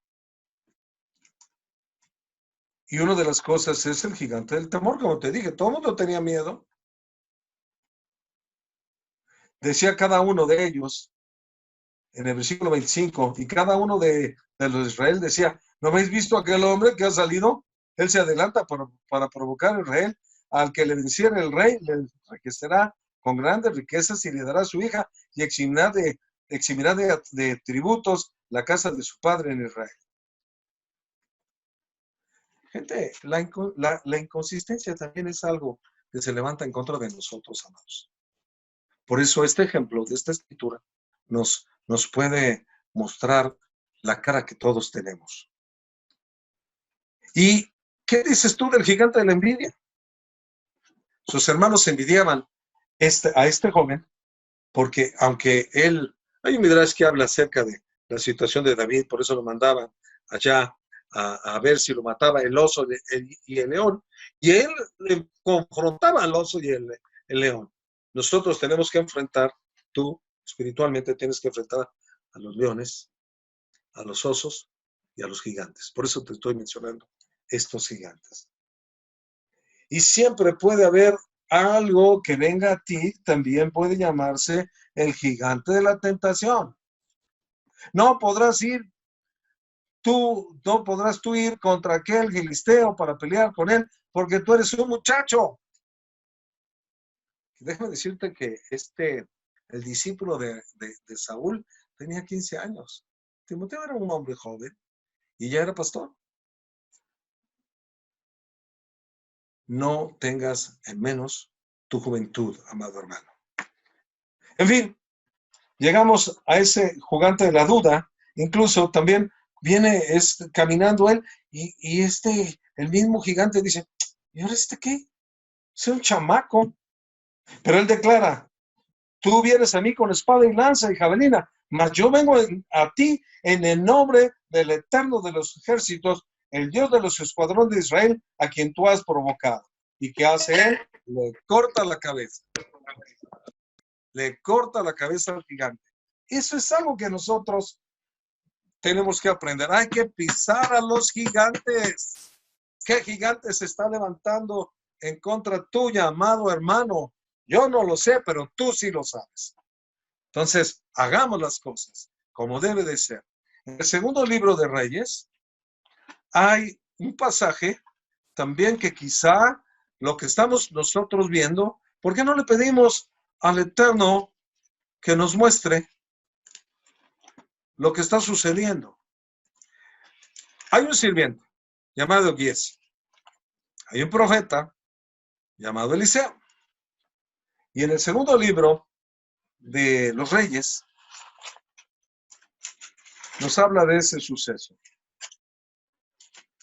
Y una de las cosas es el gigante del temor, como te dije, todo el mundo tenía miedo. Decía cada uno de ellos, en el versículo 25, y cada uno de los de Israel decía, ¿no habéis visto a aquel hombre que ha salido? Él se adelanta para provocar a Israel. Al que le venciera el rey, le enriquecerá con grandes riquezas y le dará a su hija y eximirá de tributos la casa de su padre en Israel. Gente, la inconsistencia también es algo que se levanta en contra de nosotros, amados. Por eso este ejemplo de esta escritura nos puede mostrar la cara que todos tenemos. ¿Y qué dices tú del gigante de la envidia? Sus hermanos envidiaban a este joven porque aunque él, hay un midrash que habla acerca de la situación de David, por eso lo mandaban allá a ver si lo mataba el oso y el león, y él le confrontaba al oso y el león. Nosotros tenemos que enfrentar, tú espiritualmente tienes que enfrentar a los leones, a los osos y a los gigantes. Por eso te estoy mencionando estos gigantes. Y siempre puede haber algo que venga a ti, también puede llamarse el gigante de la tentación. No podrás ir no podrás tú ir contra aquel filisteo para pelear con él, porque tú eres un muchacho. Déjame decirte que el discípulo de Saúl tenía 15 años. Timoteo era un hombre joven y ya era pastor. No tengas en menos tu juventud, amado hermano. En fin, llegamos a ese jugante de la duda, incluso también viene caminando él y el mismo gigante dice, ¿y ahora qué? Soy un chamaco. Pero él declara, tú vienes a mí con espada y lanza y javelina, mas yo vengo a ti en el nombre del Eterno de los ejércitos, el Dios de los escuadrones de Israel, a quien tú has provocado. ¿Y qué hace él? Le corta la cabeza. Le corta la cabeza al gigante. Eso es algo que nosotros tenemos que aprender. Hay que pisar a los gigantes. ¿Qué gigante se está levantando en contra tuya, amado hermano? Yo no lo sé, pero tú sí lo sabes. Entonces, hagamos las cosas como debe de ser. En el segundo libro de Reyes hay un pasaje también que quizá lo que estamos nosotros viendo, ¿por qué no le pedimos al Eterno que nos muestre lo que está sucediendo? Hay un sirviente llamado Giesi. Hay un profeta llamado Eliseo. Y en el segundo libro de los Reyes nos habla de ese suceso.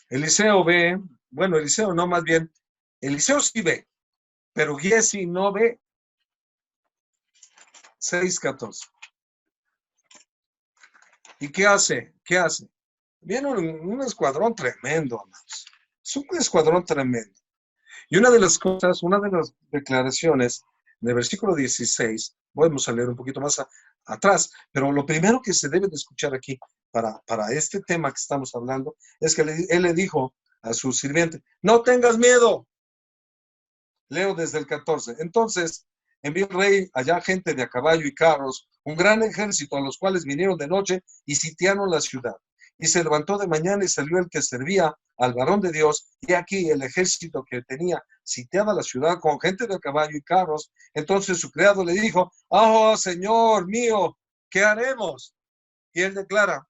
Eliseo ve, bueno, Eliseo no, más bien, Eliseo sí ve, pero Giesi no ve. 6:14. ¿Y qué hace? ¿Qué hace? Viene un escuadrón tremendo, amados. Es un escuadrón tremendo. Y una de las cosas, una de las declaraciones del versículo 16, podemos leer un poquito más atrás, pero lo primero que se debe de escuchar aquí para este tema que estamos hablando es que él le dijo a su sirviente, no tengas miedo. Leo desde el 14. Entonces envió el rey allá gente de a caballo y carros, un gran ejército, a los cuales vinieron de noche y sitiaron la ciudad. Y se levantó de mañana y salió el que servía al varón de Dios, y aquí el ejército que tenía sitiada la ciudad con gente de a caballo y carros. Entonces su criado le dijo, oh, Señor mío, ¿qué haremos? Y él declara,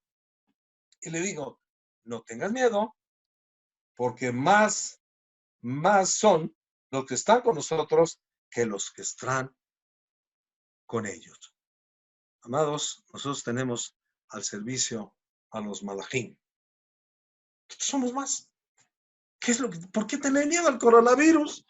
y le dijo, no tengas miedo, porque más son los que están con nosotros que los que están con ellos. Amados, nosotros tenemos al servicio a los malachim. Somos más. ¿Por qué tener miedo al coronavirus?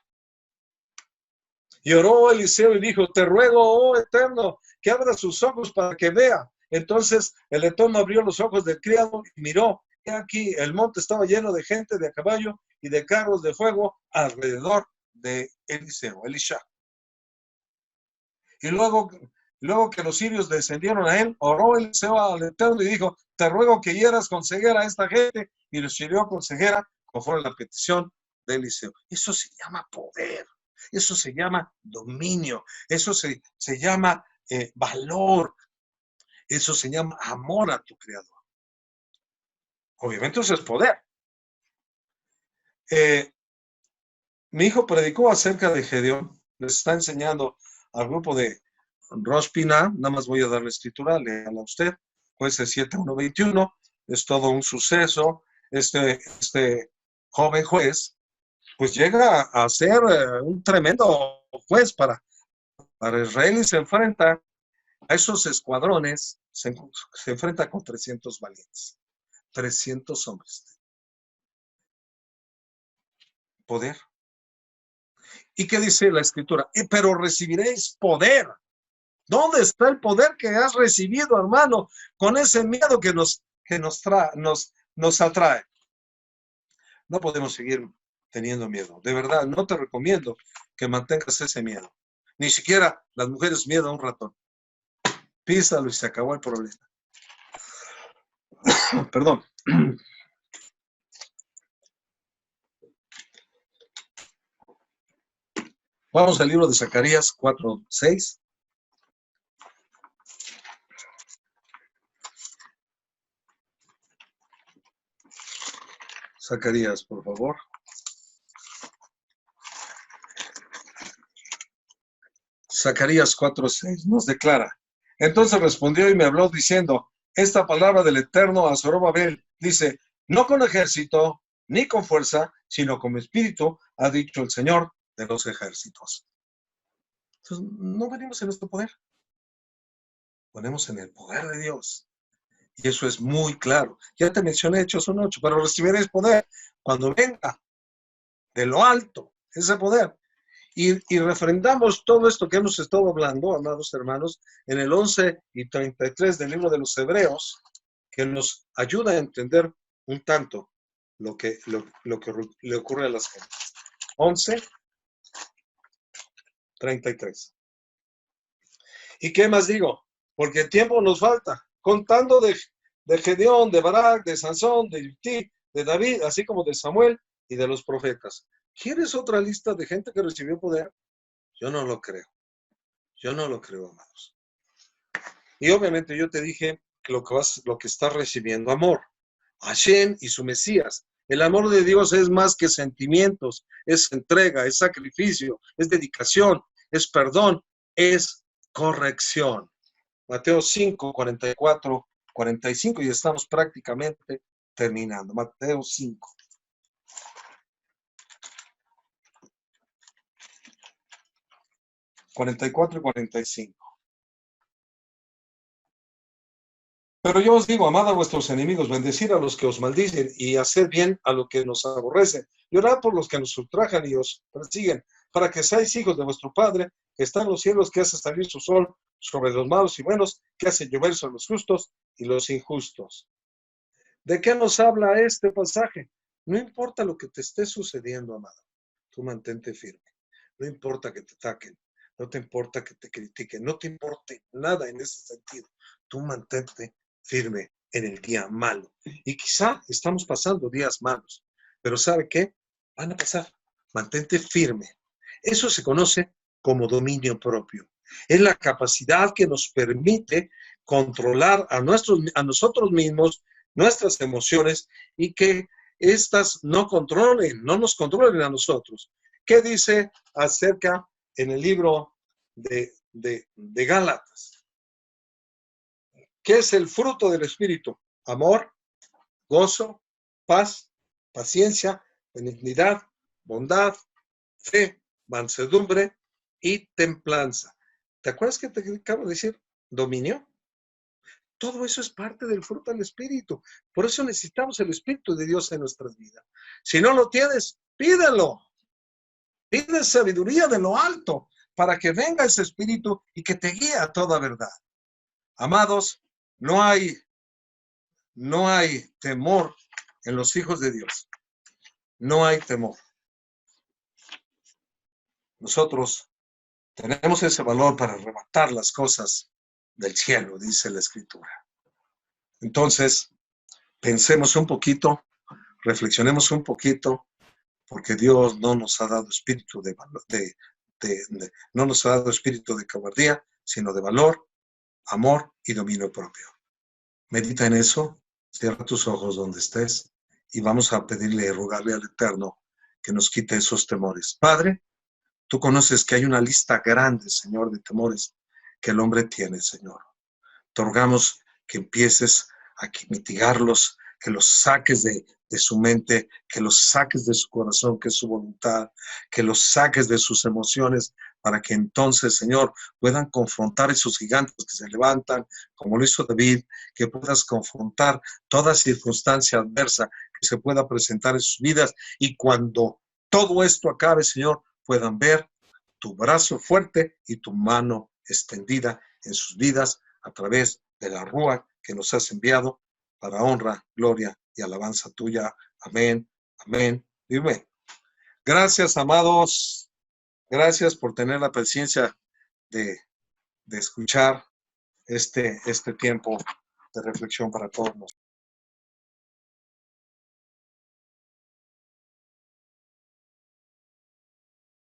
Y oró Eliseo y dijo, te ruego, oh Eterno, que abra sus ojos para que vea. Entonces el Eterno abrió los ojos del criado y miró. Y aquí el monte estaba lleno de gente de a caballo y de carros de fuego alrededor de Eliseo, Elisha. Y luego que los sirios descendieron a él, oró Eliseo al Eterno y dijo, te ruego que hieras con ceguera a esta gente, y los hirió con ceguera conforme a la petición de Eliseo. Eso se llama poder, eso se llama dominio, eso se llama valor, eso se llama amor a tu Creador. Obviamente eso es poder. Mi hijo predicó acerca de Gedeón, les está enseñando al grupo de Rosh Pina, nada más voy a darle escritura, léala a usted, Jueces 7:1-21, es todo un suceso, este joven juez, pues llega a ser un tremendo juez para Israel y se enfrenta a esos escuadrones, se enfrenta con 300 valientes, 300 hombres. Poder. ¿Y qué dice la Escritura? Pero recibiréis poder. ¿Dónde está el poder que has recibido, hermano? Con ese miedo que nos atrae. No podemos seguir teniendo miedo. De verdad, no te recomiendo que mantengas ese miedo. Ni siquiera las mujeres miedo a un ratón. Písalo y se acabó el problema. Perdón. Vamos al libro de Zacarías 4:6. Zacarías, por favor. Zacarías 4:6 nos declara. Entonces respondió y me habló diciendo, esta palabra del Eterno a Zorobabel dice, no con ejército ni con fuerza, sino con espíritu, ha dicho el Señor de los ejércitos. Entonces, no venimos en nuestro poder, venimos en el poder de Dios. Y eso es muy claro. Ya te mencioné Hechos 1:8, pero recibiréis poder cuando venga de lo alto ese poder. Y refrendamos todo esto que hemos estado hablando, amados hermanos, en el 11 y 33 del libro de los Hebreos, que nos ayuda a entender un tanto lo que le ocurre a las gentes. 11, 33. ¿Y qué más digo? Porque el tiempo nos falta, contando de Gedeón, de Barak, de Sansón, de Yefté, de David, así como de Samuel y de los profetas. ¿Quieres otra lista de gente que recibió poder? Yo no lo creo. Yo no lo creo, amados. Y obviamente yo te dije lo que estás recibiendo, amor. Hashem y su Mesías. El amor de Dios es más que sentimientos, es entrega, es sacrificio, es dedicación, es perdón, es corrección. Mateo 5, 44, 45 y estamos prácticamente terminando. Mateo 5. 44 y 45. Pero yo os digo, amad a vuestros enemigos, bendecid a los que os maldicen y haced bien a los que nos aborrecen. Y orad por los que nos ultrajan y os persiguen, para que seáis hijos de vuestro Padre, que está en los cielos, que hace salir su sol sobre los malos y buenos, que hace llover sobre los justos y los injustos. ¿De qué nos habla este pasaje? No importa lo que te esté sucediendo, amado, tú mantente firme. No importa que te ataquen, no te importa que te critiquen, no te importe nada en ese sentido. Tú mantente firme en el día malo. Y quizá estamos pasando días malos, pero ¿sabe qué? Van a pasar. Mantente firme. Eso se conoce como dominio propio. Es la capacidad que nos permite controlar a nosotros mismos, nuestras emociones, y que éstas no nos controlen a nosotros. ¿Qué dice acerca en el libro de Gálatas? ¿Qué es el fruto del Espíritu? Amor, gozo, paz, paciencia, benignidad, bondad, fe, mansedumbre y templanza. ¿Te acuerdas que te acabo de decir? Dominio. Todo eso es parte del fruto del Espíritu. Por eso necesitamos el Espíritu de Dios en nuestras vidas. Si no lo tienes, pídelo. Pide sabiduría de lo alto para que venga ese Espíritu y que te guíe a toda verdad. Amados, no hay temor en los hijos de Dios. No hay temor. Nosotros tenemos ese valor para arrebatar las cosas del cielo, dice la Escritura. Entonces, pensemos un poquito, reflexionemos un poquito, porque Dios no nos ha dado espíritu no nos ha dado espíritu de cobardía, sino de valor, amor y dominio propio. Medita en eso, cierra tus ojos donde estés y vamos a pedirle y rogarle al Eterno que nos quite esos temores. Padre, tú conoces que hay una lista grande, Señor, de temores que el hombre tiene, Señor. Te rogamos que empieces a mitigarlos, que los saques de su mente, que los saques de su corazón, que es su voluntad, que los saques de sus emociones, para que entonces, Señor, puedan confrontar esos gigantes que se levantan, como lo hizo David, que puedas confrontar toda circunstancia adversa que se pueda presentar en sus vidas, y cuando todo esto acabe, Señor, puedan ver tu brazo fuerte y tu mano extendida en sus vidas a través de la Rúa que nos has enviado para honra, gloria y alabanza tuya. Amén, amén y amén. Gracias, amados. Gracias por tener la paciencia de escuchar este tiempo de reflexión para todos nosotros.